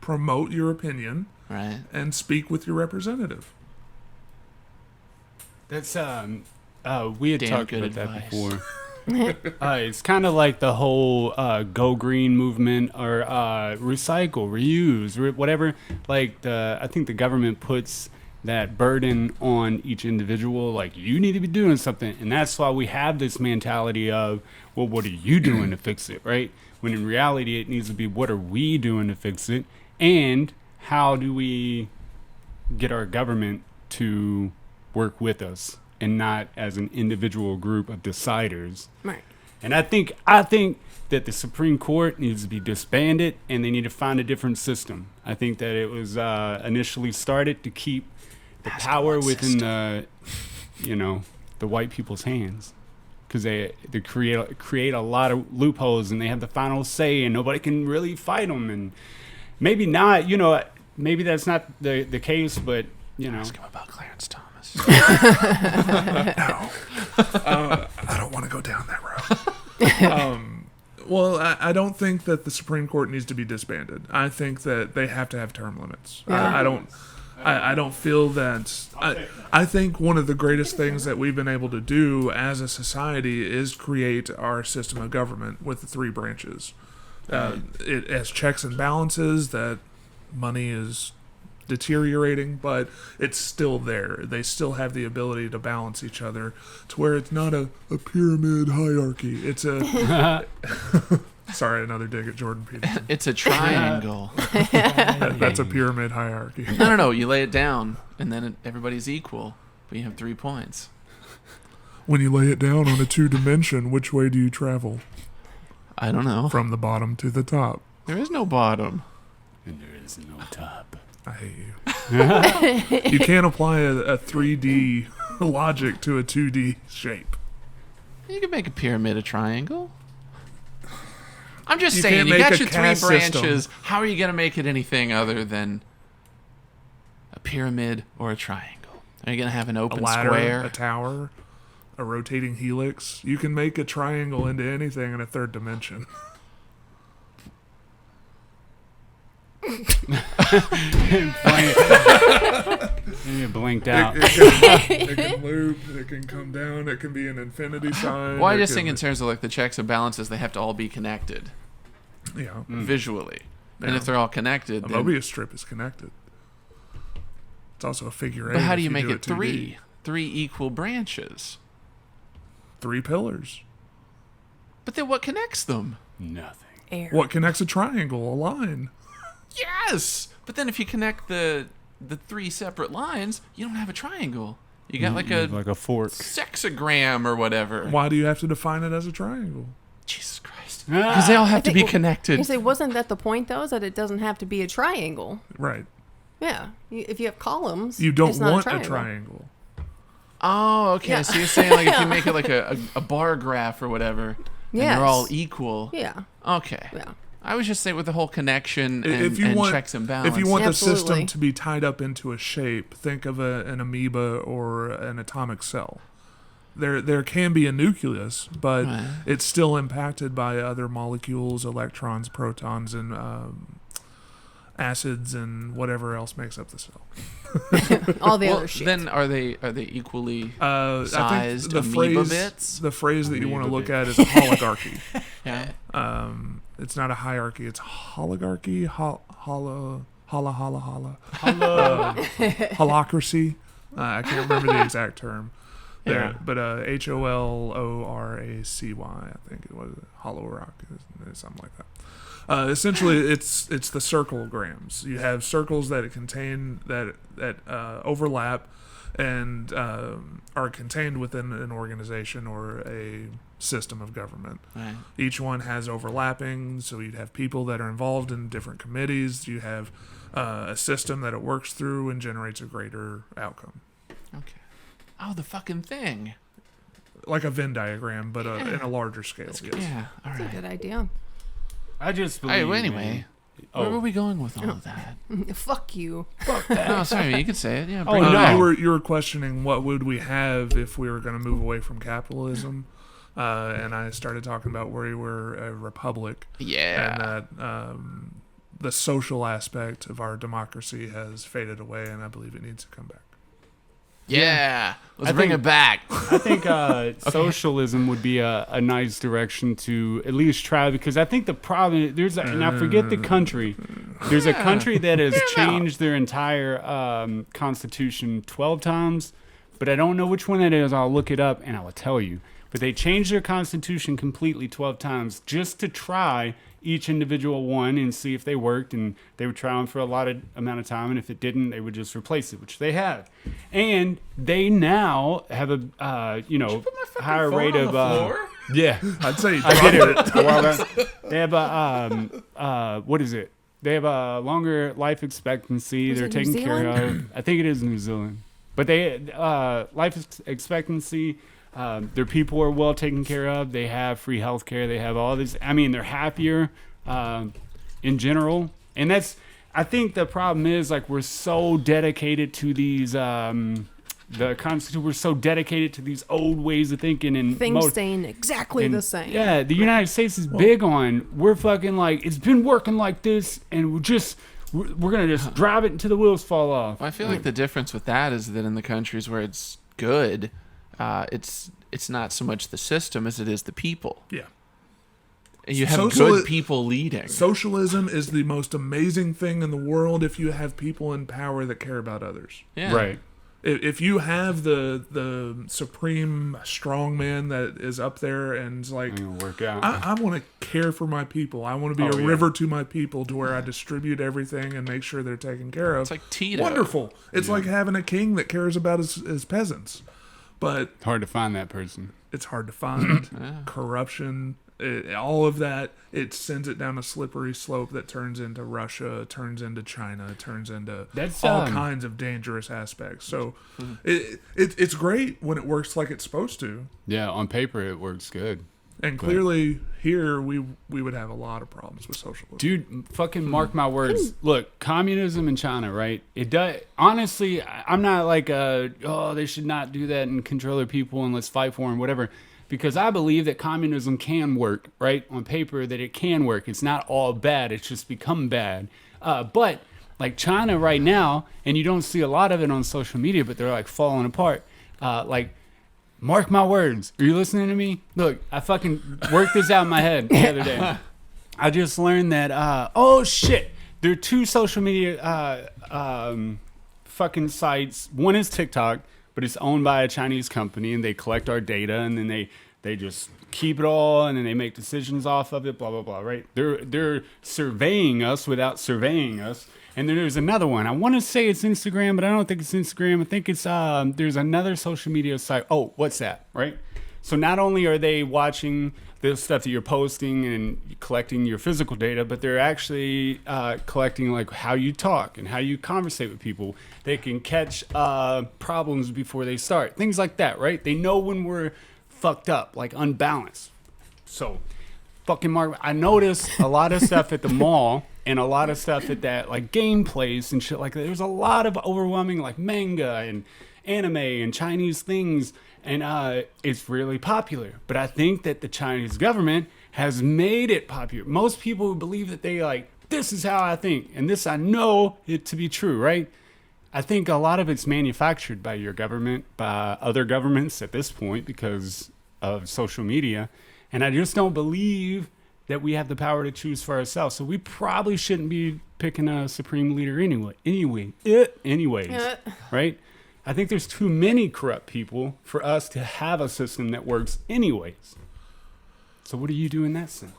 promote your opinion, Right. and speak with your representative. That's we had Damn talked good about that advice. before. It's kind of like the whole go green movement, or recycle, reuse, whatever. Like I think the government puts that burden on each individual. Like, you need to be doing something, and that's why we have this mentality of, well, what are you doing to fix it, right? When in reality, it needs to be, what are we doing to fix it, and how do we get our government to work with us, and not as an individual group of deciders. Right. And I think that the Supreme Court needs to be disbanded, and they need to find a different system. I think that it was initially started to keep the power within the white people's hands, because they create a lot of loopholes, and they have the final say, and nobody can really fight them. And maybe not, maybe that's not the case, but Ask him about Clarence Thomas. No, I don't want to go down that road. Well, I don't think that the Supreme Court needs to be disbanded. I think that they have to have term limits. Yeah. I don't feel that. I think one of the greatest things that we've been able to do as a society is create our system of government with the three branches. It has checks and balances, that money is deteriorating, but it's still there. They still have the ability to balance each other to where it's not a pyramid hierarchy. It's a Sorry, another dig at Jordan Peterson. It's a triangle. That's a pyramid hierarchy. No. You lay it down, and then everybody's equal, but you have 3 points. When you lay it down on a 2-dimension, which way do you travel? I don't know. From the bottom to the top. There is no bottom. And there is no top. I hate you. You can't apply a 3D logic to a 2D shape. You can make a pyramid a triangle. I'm just You saying, can't you make got a your 3 caste system. branches. How are you going to make it anything other than a pyramid or a triangle? Are you going to have an A open ladder, square? a tower, a rotating helix. You can make a triangle into anything in a 3rd dimension. You blinked out. It can loop, it can come down, it can be an infinity sign. Well, I it just can- think in terms of like the checks and balances, they have to all be connected Yeah. visually. And Yeah. if they're all connected, A then, Mobius strip is connected. It's also a figure eight. but how do if you make do it 2D. 3? 3 equal branches. 3 pillars. But then what connects them? Nothing. Air. What connects a triangle? A line. Yes! But then if you connect the 3 separate lines, you don't have a triangle. You got like a Like a fork. sexagram or whatever. Why do you have to define it as a triangle? Jesus Christ. Because they all have to be You connected. say, wasn't that the point, though, is that it doesn't have to be a triangle? Right. Yeah. If you have columns, You don't it's not want a a triangle. triangle. Oh, okay. Yeah. So you're saying like if you make it like a bar graph or whatever, and they're all Yes. equal. Yeah. Okay. Yeah. I was just saying with the whole connection and, If you and want, checks and balances. if you want the Absolutely. system to be tied up into a shape, think of an amoeba or an atomic cell. There can be a nucleus, but Right. it's still impacted by other molecules, electrons, protons, and acids, and whatever else makes up the cell. All the well, other shit. then are they equally I sized think amoeba bits? the phrase that you want to Amoeba look at is a holigarchy. Yeah. It's not a hierarchy; it's holigarchy. Holla. Holocracy. I can't remember the exact term there, Yeah. but HOLORACY. I think it was holorock, something like that. Essentially, it's the circlograms. You have circles that contain that overlap and are contained within an organization or a system of government. Right. Each one has overlapping, so you'd have people that are involved in different committees. You have a system that it works through and generates a greater outcome, Okay. Oh, the fucking thing. like a Venn diagram, but in a larger scale. Yes. Yeah. All That's a right. good idea. I just All believe. right. Well, anyway, Oh. where were we going with all of that? Fuck you. No, sorry. You could say it. Yeah. Oh, bring it no. on. You were questioning what would we have if we were going to move away from capitalism, and I started talking about where we were a republic, Yeah. and that the social aspect of our democracy has faded away, and I believe it needs to come back. Yeah. Let's I bring think- it back. I think socialism would be a nice direction to at least try, because I think the problem and I forget the country. There's a country that has changed their entire constitution 12 times, but I don't know which one that is. I'll look it up and I will tell you. But they changed their constitution completely 12 times just to try each individual one and see if they worked, and they would try them for a lot of amount of time, and if it didn't, they would just replace it, which they have. And they now have a higher rate of yeah. I'd say I did it a while back. They have a what is it? They have a longer life expectancy. Was They're it New taken care Zealand? of. I think it is New Zealand, but they life expectancy. Their people are well taken care of. They have free health care. They have all this. I mean, they're happier in general. And that's, I think the problem is, like, we're so dedicated to these, the Constitution, we're so dedicated to these old ways of thinking. And Things staying exactly and, the same. Yeah, the United States is big on, we're fucking like, it's been working like this, and we're going to just drive it until the wheels fall off. Well, I feel like the difference with that is that in the countries where it's good, it's not so much the system as it is the people. Yeah. And you have Social- good people leading. Socialism is the most amazing thing in the world if you have people in power that care about others. Yeah. Right. If you have the supreme strongman that is up there and is like, Ain't gonna work out. I want to care for my people. I want to be a river to my people, to where I distribute everything and make sure they're taken care of. It's like Tito. Wonderful. It's like having a king that cares about his peasants. But Hard to find that person. it's hard to find. Corruption, all of that, it sends it down a slippery slope that turns into Russia, turns into China, turns into That's, all kinds of dangerous aspects. So it's great when it works like it's supposed to. Yeah, on paper it works good. And clearly here we would have a lot of problems with socialism. Dude, fucking mark my words. Look, communism in China, right? It does. Honestly, I'm not like, they should not do that and control their people and let's fight for them, whatever. Because I believe that communism can work, right? On paper, that it can work. It's not all bad. It's just become bad. But like China right now, and you don't see a lot of it on social media, but they're like falling apart. Mark my words. Are you listening to me? Look, I fucking worked this out in my head the other day. I just learned that, oh shit, there are two social media fucking sites. One is TikTok, but it's owned by a Chinese company, and they collect our data, and then they just keep it all, and then they make decisions off of it, blah, blah, blah, right? They're surveying us without surveying us. And then there's another one. I want to say it's Instagram, but I don't think it's Instagram. I think it's there's another social media site. Oh, WhatsApp, right? So not only are they watching the stuff that you're posting and collecting your physical data, but they're actually collecting like how you talk and how you conversate with people. They can catch problems before they start. Things like that, right? They know when we're fucked up, like unbalanced. So fucking Mark, I noticed a lot of stuff at the mall and a lot of stuff at that like game place and shit like that. There's a lot of overwhelming like manga and anime and Chinese things, and it's really popular. But I think that the Chinese government has made it popular. Most people who believe that they like, this is how I think, and this I know it to be true, right? I think a lot of it's manufactured by your government, by other governments at this point because of social media. And I just don't believe that we have the power to choose for ourselves. So we probably shouldn't be picking a supreme leader anyways, right? I think there's too many corrupt people for us to have a system that works anyways. So what do you do in that sense?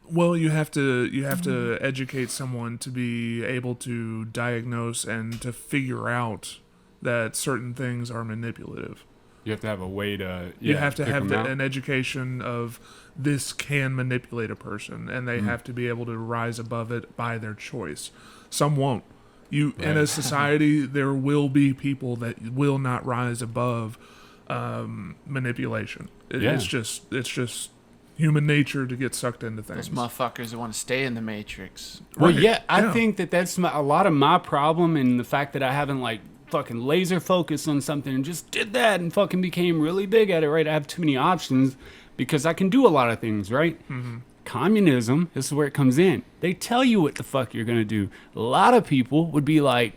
Well, you have to educate someone to be able to diagnose and to figure out that certain things are manipulative. You have to have a way to. You have to have an an education of this can manipulate a person, and they have to be able to rise above it by their choice. Some won't. In a society, there will be people that will not rise above manipulation. It's just human nature to get sucked into things. Those motherfuckers that want to stay in the Matrix. Well, yeah, I think that's a lot of my problem, and the fact that I haven't like fucking laser focused on something and just did that and fucking became really big at it, right? I have too many options because I can do a lot of things, right? Mm-hmm. Communism, this is where it comes in. They tell you what the fuck you're going to do. A lot of people would be like,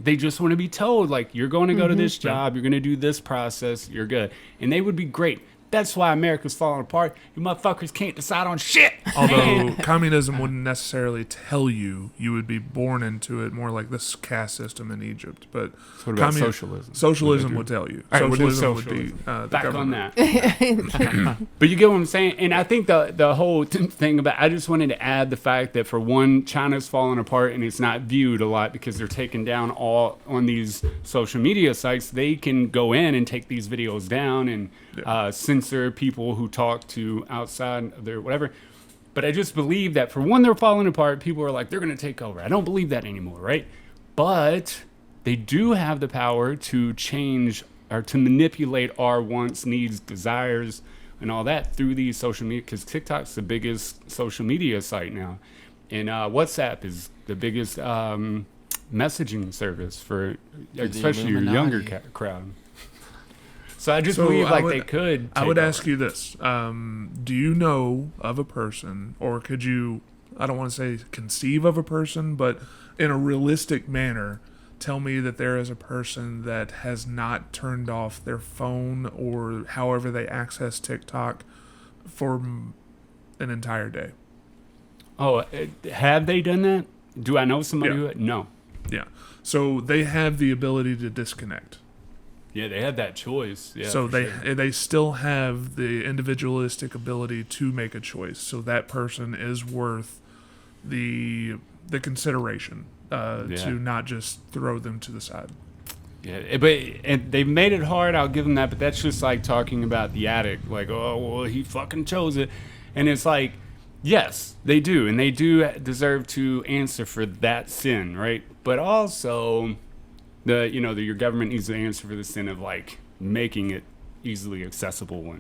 they just want to be told, like, you're going to go to this job, you're going to do this process, you're good. And they would be great. That's why America's falling apart. You motherfuckers can't decide on shit. Although communism wouldn't necessarily tell you, you would be born into it, more like this caste system in Egypt. But what about socialism? Socialism would tell you. All right, Socialism would be the back government. on that. But you get what I'm saying? And I think the whole thing about, I just wanted to add the fact that for one, China's falling apart and it's not viewed a lot because they're taken down all on these social media sites. They can go in and take these videos down and censor people who talk to outside of their whatever. But I just believe that for one, they're falling apart. People are like, they're going to take over. I don't believe that anymore, right? But they do have the power to change or to manipulate our wants, needs, desires, and all that through these social media, because TikTok's the biggest social media site now. And WhatsApp is the biggest messaging service for especially your younger crowd. So I just believe they could. I would ask you this. Do you know of a person, or could you, I don't want to say conceive of a person, but in a realistic manner, tell me that there is a person that has not turned off their phone or however they access TikTok for an entire day? Oh, have they done that? Do I know somebody who? No. Yeah. So they have the ability to disconnect. Yeah, they had that choice. Yeah, so for sure. they still have the individualistic ability to make a choice. So that person is worth the consideration to not just throw them to the side. Yeah, but and they made it hard. I'll give them that. But that's just like talking about the addict. Like, oh, well, he fucking chose it, and it's like, yes, they do, and they do deserve to answer for that sin, right? But also, your government needs to answer for the sin of like making it easily accessible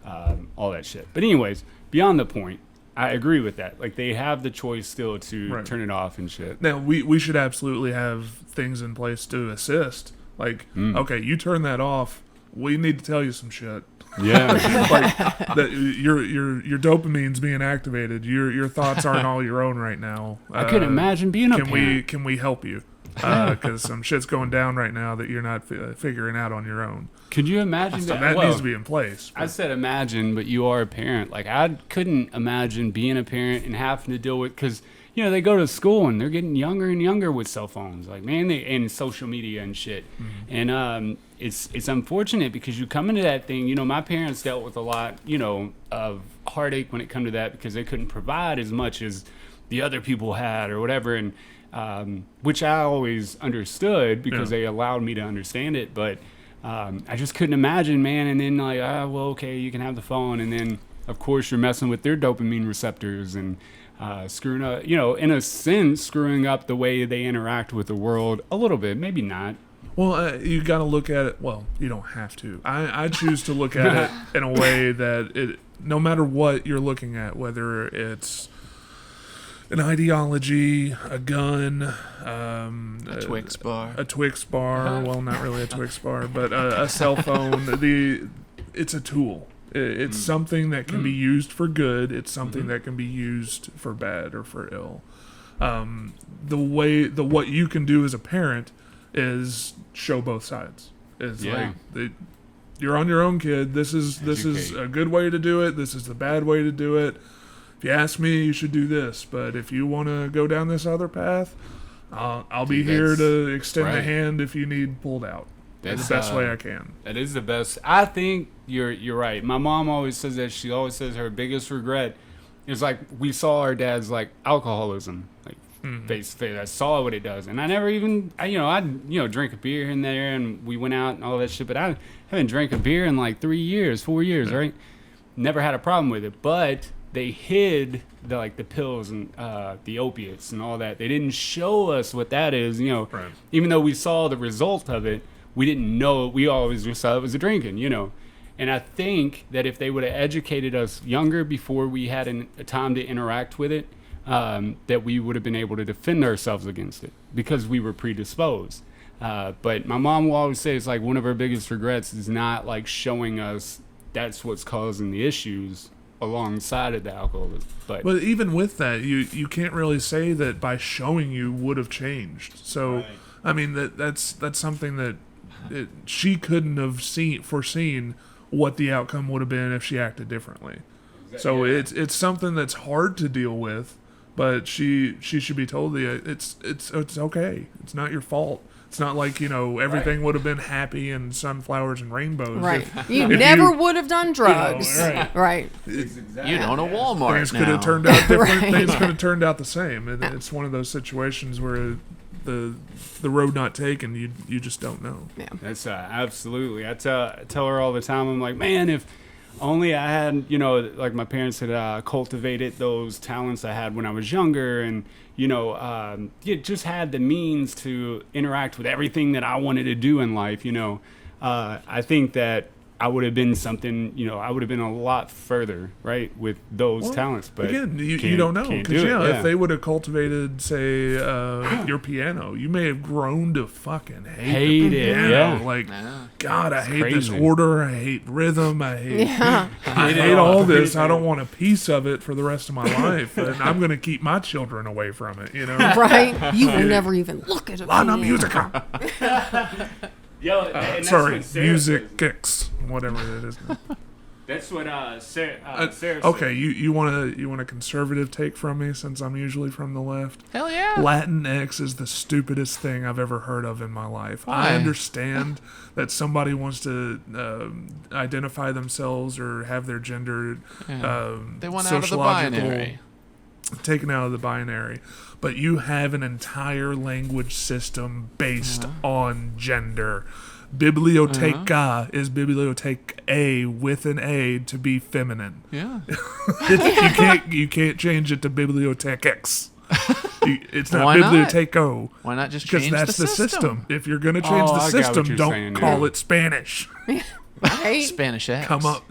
and all that shit. But anyways, beyond the point, I agree with that. Like, they have the choice still to turn it off and shit. Now, we should absolutely have things in place to assist. Like, okay, you turn that off. We need to tell you some shit. Yeah. Like that your dopamine's being activated. Your thoughts aren't all your own right now. I couldn't imagine being a parent. Can we help you? Because some shit's going down right now that you're not figuring out on your own. Could you imagine So that? that Well, needs to be in place. I said imagine, but you are a parent. Like, I couldn't imagine being a parent and having to deal with, because, they go to school and they're getting younger and younger with cell phones. Like, man, and social media and shit. Mm-hmm. And it's unfortunate because you come into that thing, my parents dealt with a lot, of heartache when it come to that because they couldn't provide as much as the other people had or whatever. And which I always understood because they allowed me to understand it. But I just couldn't imagine, man. And then like, well, okay, you can have the phone. And then, of course, you're messing with their dopamine receptors and screwing up, in a sense, screwing up the way they interact with the world a little bit. Maybe not. Well, you got to look at it. Well, you don't have to. I choose to look at it in a way that no matter what you're looking at, whether it's an ideology, a gun, a Twix bar. A Twix bar. Well, not really a Twix bar, but a cell phone. It's a tool. It's something that can be used for good. It's something that can be used for bad or for ill. What you can do as a parent is show both sides. It's you're on your own, kid. This is a good way to do it. This is the bad way to do it. If you ask me, you should do this. But if you want to go down this other path, I'll be here to extend the hand if you need pulled out. That's the best way I can. That is the best. I think you're right. My mom always says that. She always says her biggest regret is like we saw our dad's like alcoholism, like face to face. I saw what it does, and I never even I'd drink a beer here and there, and we went out and all that shit. But I haven't drank a beer in like 4 years, right? Never had a problem with it, but they hid the pills and the opiates and all that. They didn't show us what that is, even though we saw the result of it. We didn't know. We always just thought it was a drinking, And I think that if they would have educated us younger before we had a time to interact with it, that we would have been able to defend ourselves against it because we were predisposed. But my mom will always say it's like one of her biggest regrets is not like showing us that's what's causing the issues alongside of the alcoholism. But even with that, you can't really say that by showing you would have changed. So, I mean, that's something that she couldn't have foreseen what the outcome would have been if she acted differently. So it's something that's hard to deal with, but she should be told that it's okay. It's not your fault. It's not like everything would have been happy and sunflowers and rainbows. Right. You never would have done drugs. Right. You don't a Walmart. Things could have turned out different. Things could have turned out the same. It's one of those situations where the road not taken, you just don't know. Yeah. That's absolutely. I tell her all the time. I'm like, man, if only I had, like my parents had cultivated those talents I had when I was younger, and just had the means to interact with everything that I wanted to do in life. I think that I would have been something, I would have been a lot further, right, with those talents. But again, you don't know. Because, if they would have cultivated, say, your piano, you may have grown to fucking hate the it. piano. Yeah. Like, God, I hate crazy. this order. I hate rhythm. I hate all this. I don't want a piece of it for the rest of my life. And I'm going to keep my children away from it, Right? You will never even look at a La piano. musica. And Sorry, that's what Sarah music says. kicks, whatever it is. That's what Sarah said. Okay, you want a conservative take from me since I'm usually from the left? Hell yeah. Latinx is the stupidest thing I've ever heard of in my life. Why? I understand that somebody wants to identify themselves or have their gender They want out of the binary. taken out of the binary, but you have an entire language system based on gender. Biblioteca is biblioteca with an A to be feminine. Yeah. You can't change it to bibliotekex. It's not Why not? biblioteco. Why not just Because change that's the system? If you're going to change the I got what system, you're don't saying call now. it Spanish. Right? Spanish X. Come up.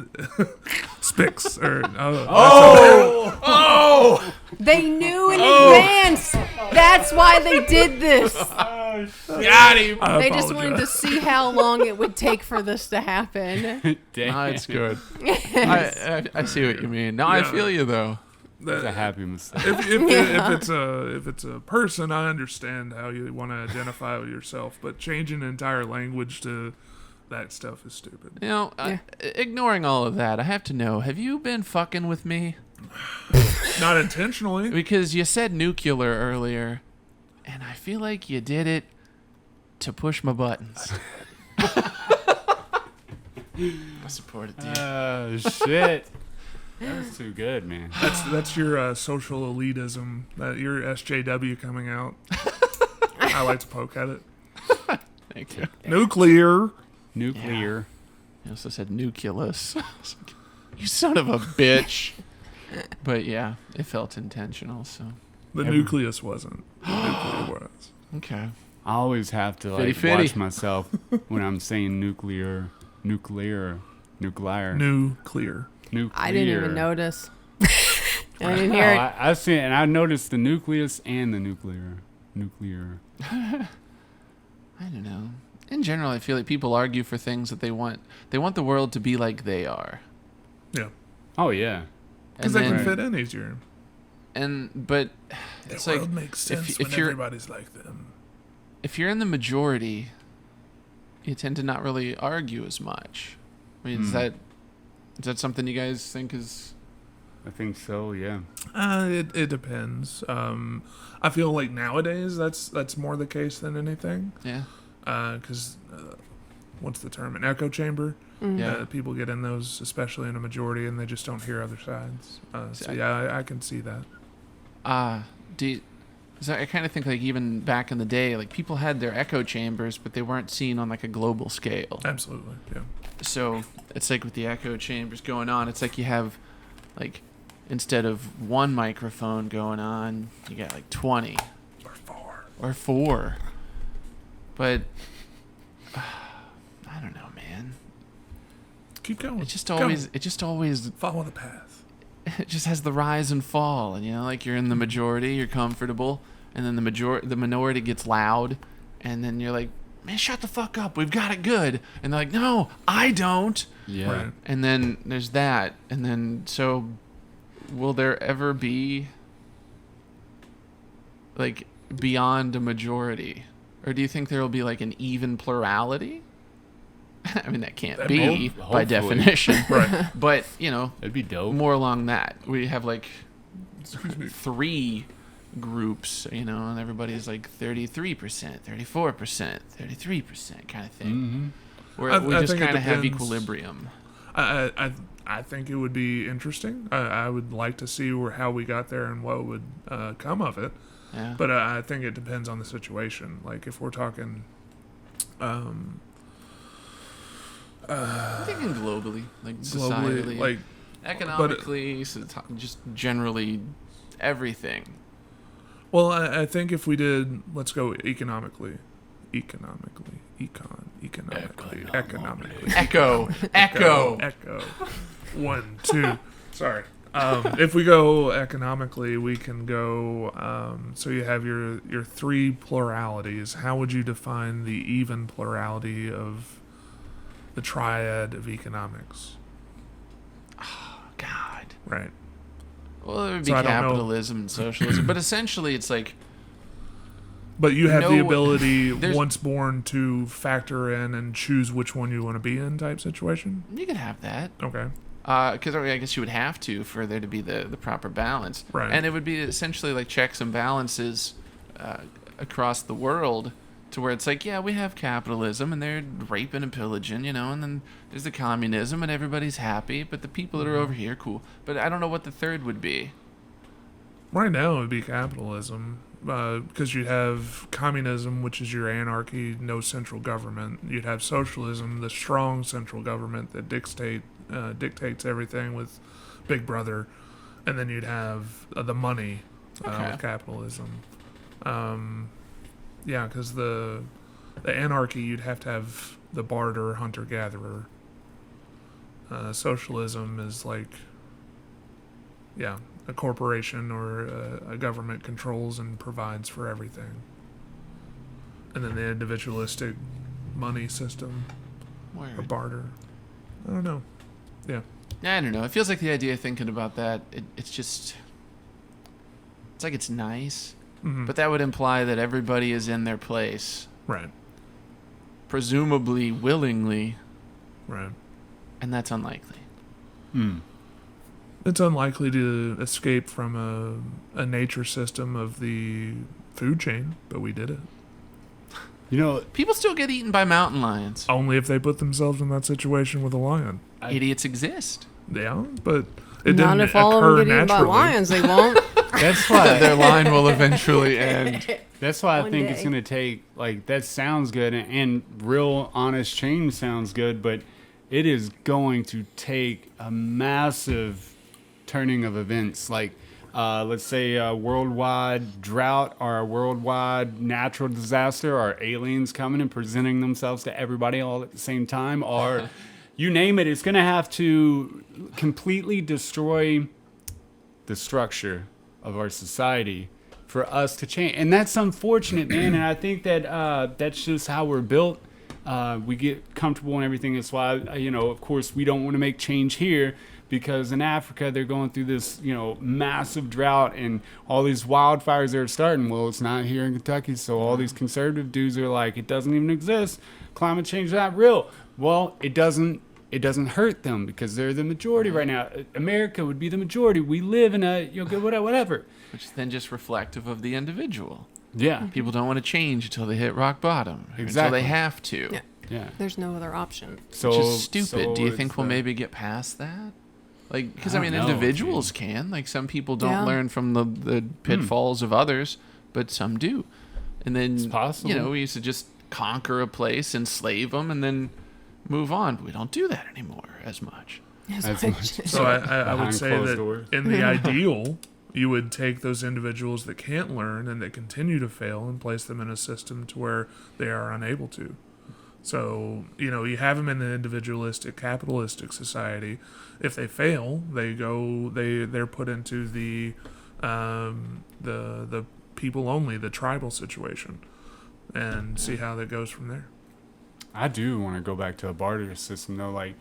Spix. Or, They knew in advance. That's why they did this. Got him. I They just wanted to apologize. see how long it would take for this to happen. Damn. No, it's good. I see what you mean. No, I Yeah. feel you though. It's a happy mistake. If it's a person, I understand how you want to identify with yourself, but changing an entire language to that stuff is stupid. You know, ignoring all of that, I have to know: have you been fucking with me? Not intentionally. Because you said nuclear earlier, and I feel like you did it to push my buttons. I support it, dude. Oh shit. That's too good, man. That's your social elitism. That your SJW coming out. I like to poke at it. Thank you. Nuclear. You also said nucleus. You son of a bitch. But yeah, it felt intentional. So The nucleus wasn't. The nuclear was. okay. I always have to like Fitty. watch myself when I'm saying nuclear. Nuclear. I didn't even notice. I didn't hear it. I see, and I noticed the nucleus and the nuclear. I don't know. In general, I feel like people argue for things that they want. They want the world to be like they are. Yeah. Oh yeah. Because And they can then- fit in easier. But it's The like world makes sense when you're everybody's like them. if you're in the majority, you tend to not really argue as much. I mean, is that something you guys think is? I think so. Yeah. It depends. I feel like nowadays that's more the case than anything. Yeah. Because what's the term? An echo chamber. Yeah. People get in those, especially in a majority, and they just don't hear other sides. So I- yeah, I can see that. So I kind of think like even back in the day, like people had their echo chambers, but they weren't seen on like a global scale. Absolutely. Yeah. So it's like with the echo chambers going on, it's like you have like instead of one microphone going on, you got like 20 or 4. But I don't know, man. Keep going. It just Go. always Follow the path. it just has the rise and fall, and you know, like you're in the majority, you're comfortable, and then the minority gets loud, and then you're like, man, shut the fuck up, we've got it good, and they're like, no, I don't. Yeah. Right. And then there's that, and then so will there ever be like beyond a majority, or do you think there will be like an even plurality? I mean, that can't That be will- by hopefully. definition. Right. But you know, That'd be dope. more along that. We have like 3 groups, you know, and everybody's like 33%, 34%, 33% kind of thing. Mm-hmm. Where I we just think it kind of have depends. equilibrium. I think it would be interesting. I would like to see how we got there and what would come of it. Yeah. But I think it depends on the situation. Like if we're talking, I'm thinking globally, like globally, societally, like economically, just generally everything. well, I think if we did, let's go economically, economically. Echo. Echo. 1, 2. Sorry. If we go economically, we can go. So you have your 3 pluralities. How would you define the even plurality of the triad of economics? God. Right. Well, there would be So I don't know. capitalism and socialism, but essentially it's like But you have the No, ability, there's- once born, to factor in and choose which one you want to be in, type situation. you could have that. Okay. Because I guess you would have to for there to be the proper balance. Right. And it would be essentially like checks and balances across the world to where it's like, yeah, we have capitalism and they're raping and pillaging, and then there's the communism and everybody's happy, but the people that are over here, cool. But I don't know what the third would be. Right now, it would be capitalism, because you'd have communism, which is your anarchy, no central government. You'd have socialism, the strong central government that dictates everything with Big Brother, and then you'd have the money of capitalism. Yeah, because the anarchy, you'd have to have the barter, hunter-gatherer. Socialism is like, yeah, a corporation or a government controls and provides for everything. And then the individualistic money system, or Word. barter. I don't know. Yeah. I don't know. It feels like the idea of thinking about that, it's just... It's like it's nice, Mhm. but that would imply that everybody is in their place, Right. presumably willingly, Right. and that's unlikely. It's unlikely to escape from a nature system of the food chain, but we did it. People still get eaten by mountain lions. Only if they put themselves in that situation with a lion. Idiots exist. Yeah, but it Not didn't if all of occur them get eaten by naturally. lions, they won't. That's why. Their line will eventually end. That's why I One think day. it's going to take, that sounds good and real honest change sounds good, but it is going to take a massive turning of events. Let's say a worldwide drought or a worldwide natural disaster or aliens coming and presenting themselves to everybody all at the same time, or you name it, it's going to have to completely destroy the structure of our society for us to change. And that's unfortunate, man. And I think that that's just how we're built. We get comfortable and everything. That's why, of course, we don't want to make change here, because in Africa, they're going through this, massive drought and all these wildfires that are starting. Well, it's not here in Kentucky. So all these conservative dudes are like, it doesn't even exist. Climate change is not real. Well, it doesn't hurt them because they're the majority right now. America would be the majority. We live in a, whatever. Which is then just reflective of the individual. Yeah. People don't want to change until they hit rock bottom. Until Exactly. they have to. Yeah. Yeah. There's no other option. So, Which is stupid. so Do you it's think we'll the- maybe get past that? Because, I don't know, individuals can. Like, some people don't Yeah. learn from the pitfalls of others, but some do. And then, It's possible. we used to just conquer a place, enslave them, and then move on. But we don't do that anymore as much. As much. So I would Behind say closed that doors. in the ideal, you would take those individuals that can't learn and that continue to fail and place them in a system to where they are unable to. So, you have them in an individualistic, capitalistic society. If they fail, they're put into the people only, the tribal situation, and see how that goes from there. I do want to go back to a barter system, though,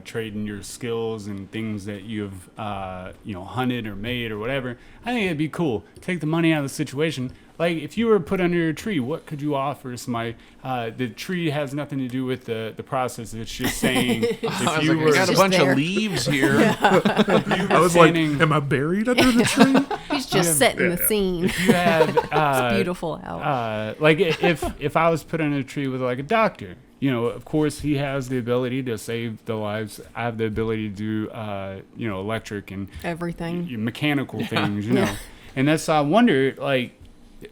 trading your skills and things that you've, hunted or made or whatever. I think it'd be cool. Take the money out of the situation. Like, if you were put under a tree, what could you offer somebody? The tree has nothing to do with the process. It's just saying, I if was you like, I were... got a Just bunch there. of leaves here. I was standing- like, am I buried under the tree? He's just setting the scene. If you had... It's beautiful out. If I was put under a tree with a doctor, of course he has the ability to save the lives. I have the ability to do, electric and Everything. mechanical things, and that's, I wonder,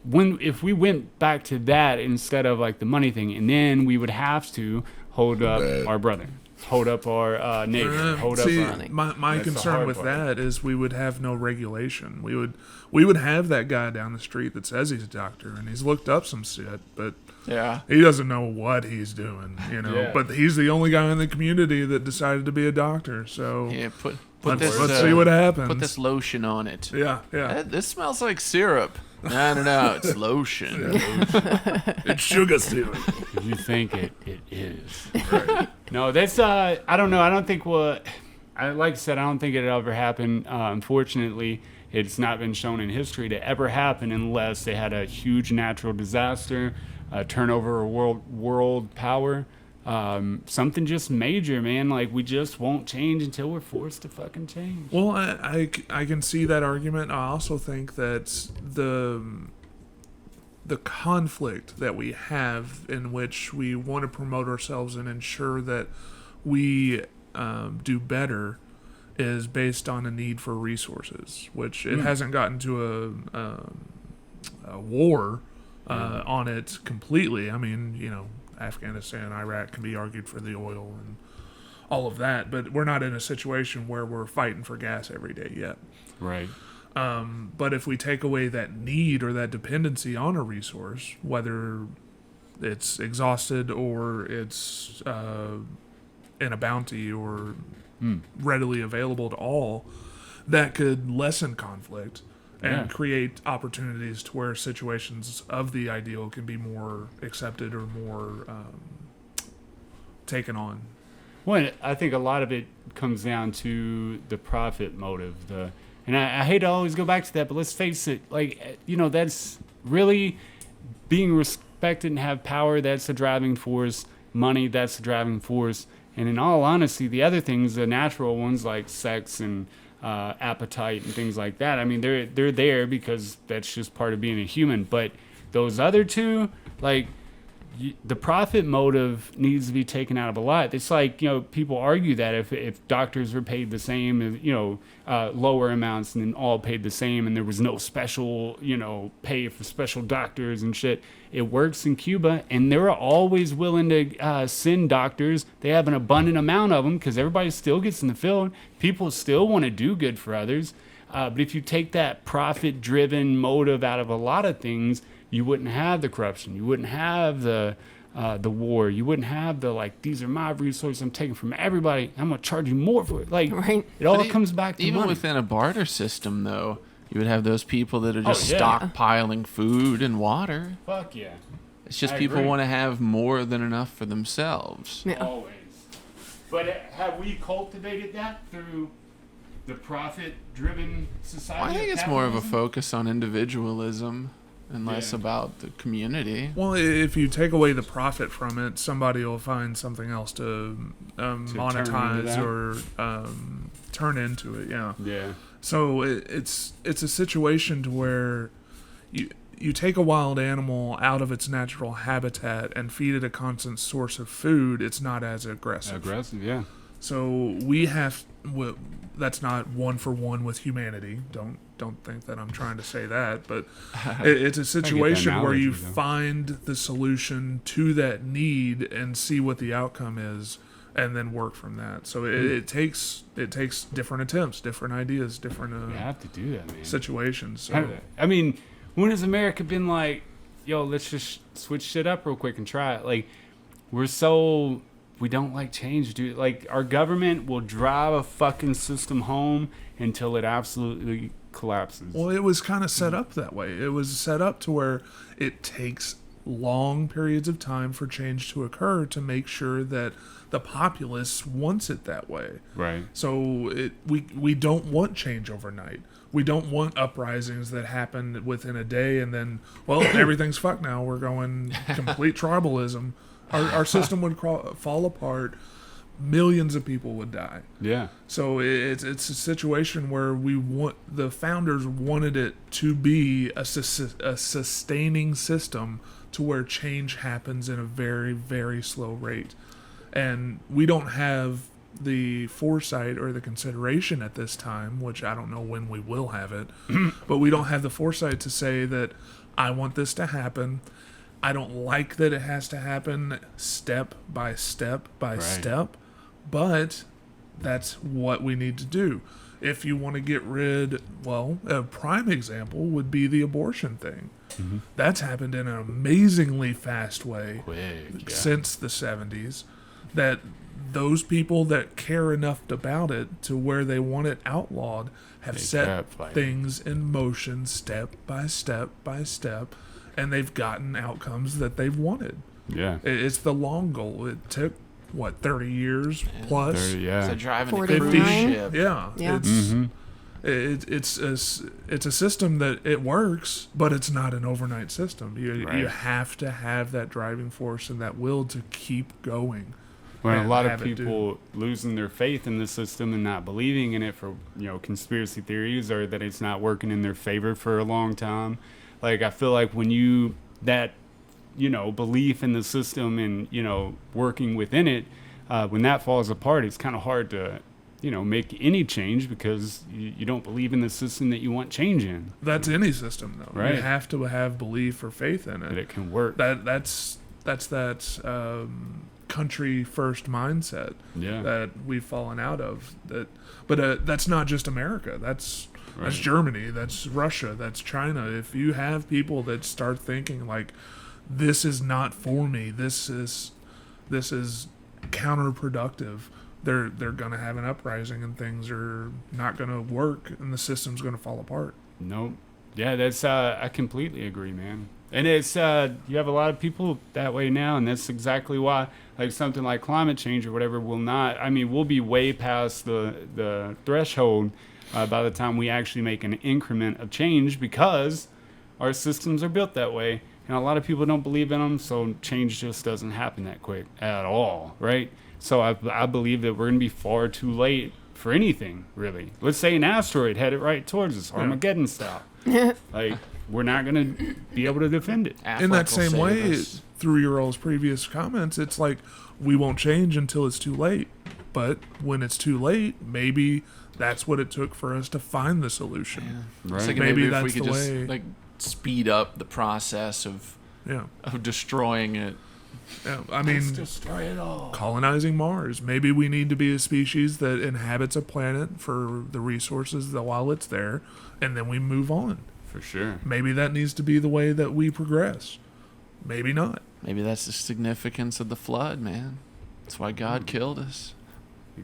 if we went back to that instead of the money thing, and then we would have to hold up our brother, hold up our neighbor, hold See, up our... my That's the concern hard with part. that is we would have no regulation. We would have that guy down the street that says he's a doctor and he's looked up some shit, but Yeah. he doesn't know what he's doing, Yeah. But he's the only guy in the community that decided to be a doctor. So Yeah, put let's this, see what happens. put this lotion on it. Yeah. This smells like syrup. I don't know. It's lotion. It's sugar syrup. If you think it is. No, that's I don't know. I don't think like I said, I don't think it'll ever happen. Unfortunately, it's not been shown in history to ever happen unless they had a huge natural disaster, turnover of world power. something just major, man. Like, we just won't change until we're forced to fucking change. Well, I can see that argument. I also think that the conflict that we have in which we want to promote ourselves and ensure that we do better is based on a need for resources, which it hasn't gotten to a war on it completely. I mean, Afghanistan, Iraq can be argued for the oil and all of that, but we're not in a situation where we're fighting for gas every day yet. Right. But if we take away that need or that dependency on a resource, whether it's exhausted or it's in a bounty or readily available to all, that could lessen conflict and create opportunities to where situations of the ideal can be more accepted or more taken on. Well, I think a lot of it comes down to the profit motive. And I hate to always go back to that, but let's face it, that's really being respected and have power. That's the driving force. Money, that's the driving force. And in all honesty, the other things, the natural ones like sex and appetite and things like that, I mean, they're there because that's just part of being a human. But those other two, the profit motive needs to be taken out of a lot. It's like, people argue that if doctors were paid the same, lower amounts and then all paid the same and there was no special, pay for special doctors and shit, it works in Cuba. And they're always willing to send doctors. They have an abundant amount of them because everybody still gets in the field. People still want to do good for others. But if you take that profit-driven motive out of a lot of things, you wouldn't have the corruption. You wouldn't have the war. You wouldn't have these are my resources I'm taking from everybody. I'm going to charge you more for it. Right. It all comes back to even money. within a barter system, though, you would have those people that are just stockpiling food and water. Fuck yeah. It's just I people agree. want to have more than enough for themselves. Yeah. Always. But have we cultivated that through the profit-driven society? Well, I think it's more of a focus on individualism and less about the community. Well, if you take away the profit from it, somebody will find something else to monetize or turn into it. Yeah. Yeah. So it's a situation to where you take a wild animal out of its natural habitat and feed it a constant source of food. It's not as aggressive. Yeah. So that's not one for one with humanity. Don't think that I'm trying to say that, but it's a situation where you find the solution to that need and see what the outcome is, and then work from that. So it takes different attempts, different ideas, different you have to do that, man. situations. So. I mean, when has America been like, yo, let's just switch shit up real quick and try it? We don't like change, dude. Our government will drive a fucking system home until it absolutely collapses. Well, it was kind of set up that way. It was set up to where it takes long periods of time for change to occur to make sure that the populace wants it that way. Right. So we don't want change overnight. We don't want uprisings that happen within a day and then, everything's fucked now. We're going complete tribalism. Our system would fall apart. Millions of people would die. Yeah. So it's a situation where the founders wanted it to be a sustaining system to where change happens in a very, very slow rate. And we don't have the foresight or the consideration at this time, which I don't know when we will have it, but we don't have the foresight to say that I want this to happen. I don't like that it has to happen step by step by step, but that's what we need to do. If you want to get rid, a prime example would be the abortion thing. Mm-hmm. That's happened in an amazingly fast way since the 70s, that those people that care enough about it to where they want it outlawed have set things in motion step by step by step, and they've gotten outcomes that they've wanted. Yeah. It's the long goal. It took, 30 years plus? 30, yeah. It's a driving 49. cruise ship. Yeah. Yeah. it's a system that it works, but it's not an overnight system. You Right. have to have that driving force and that will to keep going. When a and lot of have it do. people losing their faith in the system and not believing in it for, conspiracy theories, or that it's not working in their favor for a long time. Like, I feel like when belief in the system and, working within it, when that falls apart, it's kind of hard to, make any change because you don't believe in the system that you want change in. That's any system, though. Right. You have to have belief or faith in That it. it can work. That's that country first mindset Yeah. that we've fallen out of. But that's not just America. That's Right. Germany. That's Russia. That's China. If you have people that start thinking like, this is not for me, this is counterproductive, they're gonna have an uprising and things are not gonna work and the system's gonna fall apart. Nope. Yeah, that's I completely agree, man. And it's you have a lot of people that way now, and that's exactly why, like, something like climate change or whatever will not. I mean, we'll be way past the threshold by the time we actually make an increment of change, because our systems are built that way, and a lot of people don't believe in them. So change just doesn't happen that quick at all, right? So I believe that we're gonna be far too late for anything, really. Let's say an asteroid headed right towards us, Armageddon style. Like, we're not going to be able to defend it. In that Affleck will same save way, us. through your all's previous comments, it's like we won't change until it's too late. But when it's too late, maybe that's what it took for us to find the solution. Yeah. Right. It's like Maybe maybe if we that's could the just way. like speed up the process of Yeah. destroying it. Yeah. I mean, destroy it all. colonizing Mars. Maybe we need to be a species that inhabits a planet for the resources that while it's there, and then we move on. For sure. Maybe that needs to be the way that we progress. Maybe not. Maybe that's the significance of the flood, man. That's why God killed us.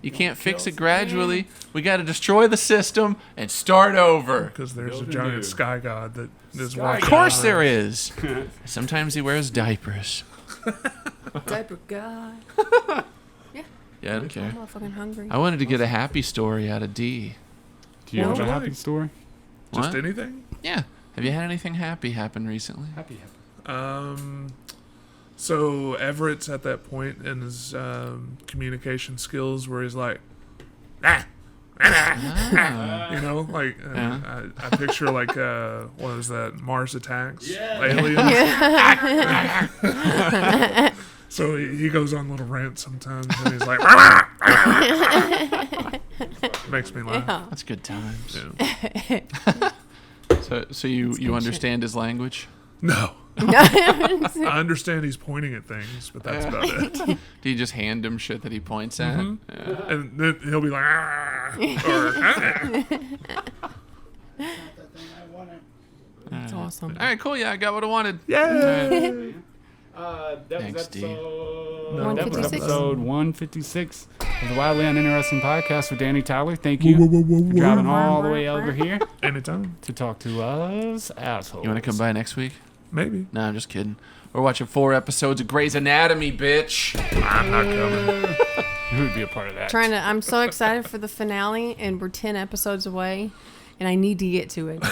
You can't fix it gradually. We got to destroy the system and start over. Because there's Build a a giant new. sky god that is Sky watching. Of course over there us. is. Sometimes he wears diapers. Diaper guy. Yeah, I don't care. I'm not fucking hungry. I wanted to get a happy story out of D. Do you have No. a happy story? Just What? anything? Yeah. Have you had anything happy happen recently? Happy. So Everett's at that point in his communication skills where he's like, ah, Ah. you know, like Yeah. I picture like what is that? Mars Attacks, Yeah. aliens. So he goes on little rants sometimes, and he's like, makes me laugh. Yeah. That's good times. Yeah. So you understand his language? No, I understand he's pointing at things, but that's about it. Do you just hand him shit that he points at? Mhm. Yeah. And then he'll be like, ah, or That's awesome. All right, cool. Yeah, I got what I wanted. yeah. That Thanks, was D. episode... That was 156? episode 156 of the Wildly Uninteresting podcast with Danny Tyler. Thank you for driving all the way over here Anytime, to talk to us assholes. You want to come by next week? maybe. No, I'm just kidding. We're watching 4 episodes of Grey's Anatomy, bitch. I'm not coming. Who would be a part of that? I'm so excited for the finale, and we're 10 episodes away, and I need to get to it.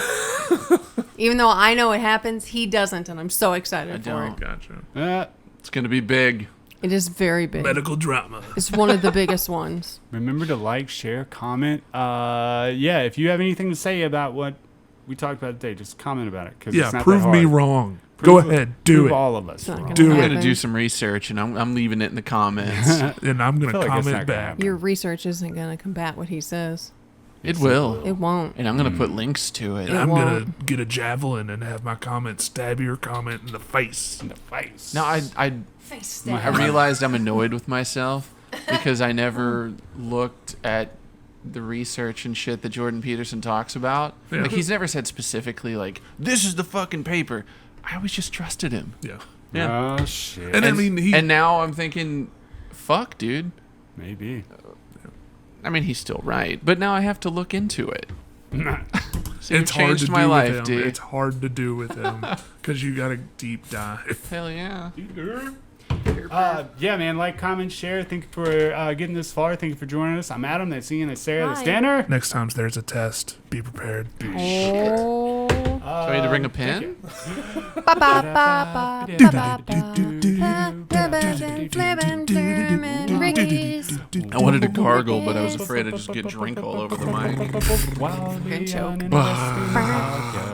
Even though I know it happens, he doesn't, and I'm so excited I for don't. Gotcha. It's gonna be big. it. It is very big. Medical drama. It's one of the biggest ones. Remember to like, share, comment. Yeah, if you have anything to say about what we talked about today, just comment about it. 'Cause Yeah, it's not prove that me hard. wrong. Prove- Go ahead, do Prove it. all of us It's not wrong. gonna Do I'm it. gonna happen. do some research, and I'm leaving it in the comments. And I'm gonna I feel like it's not comment gonna back. happen. Your research isn't going to combat what he says. It will, It won't. and I'm gonna put links to it. And I'm gonna won't. get a javelin and have my comment stab your comment in the face. In the face. No, I Face I realized I'm annoyed with myself because I never looked at the research and shit that Jordan Peterson talks about. Yeah. Like, he's never said specifically, like, this is the fucking paper. I always just trusted him. Yeah. Yeah. Oh, shit. And I mean, he. And now I'm thinking, fuck, dude. Maybe. I mean, he's still right, but now I have to look into it. So it's you hard to changed do my life, with him. dude. It's hard to do with him because you got to deep dive. Hell yeah. Yeah, man. Like, comment, share. Thank you for getting this far. Thank you for joining us. I'm Adam. That's Ian. That's Sarah. That's Hi. Tanner. Next time there's a test, be prepared. Oh. Do I need to bring a pen? Ba ba ba ba ba ba. Ricky's. I wanted to gargle, but I was afraid I'd just get drink all over the mic. Wildly Good joke. uninteresting podcast.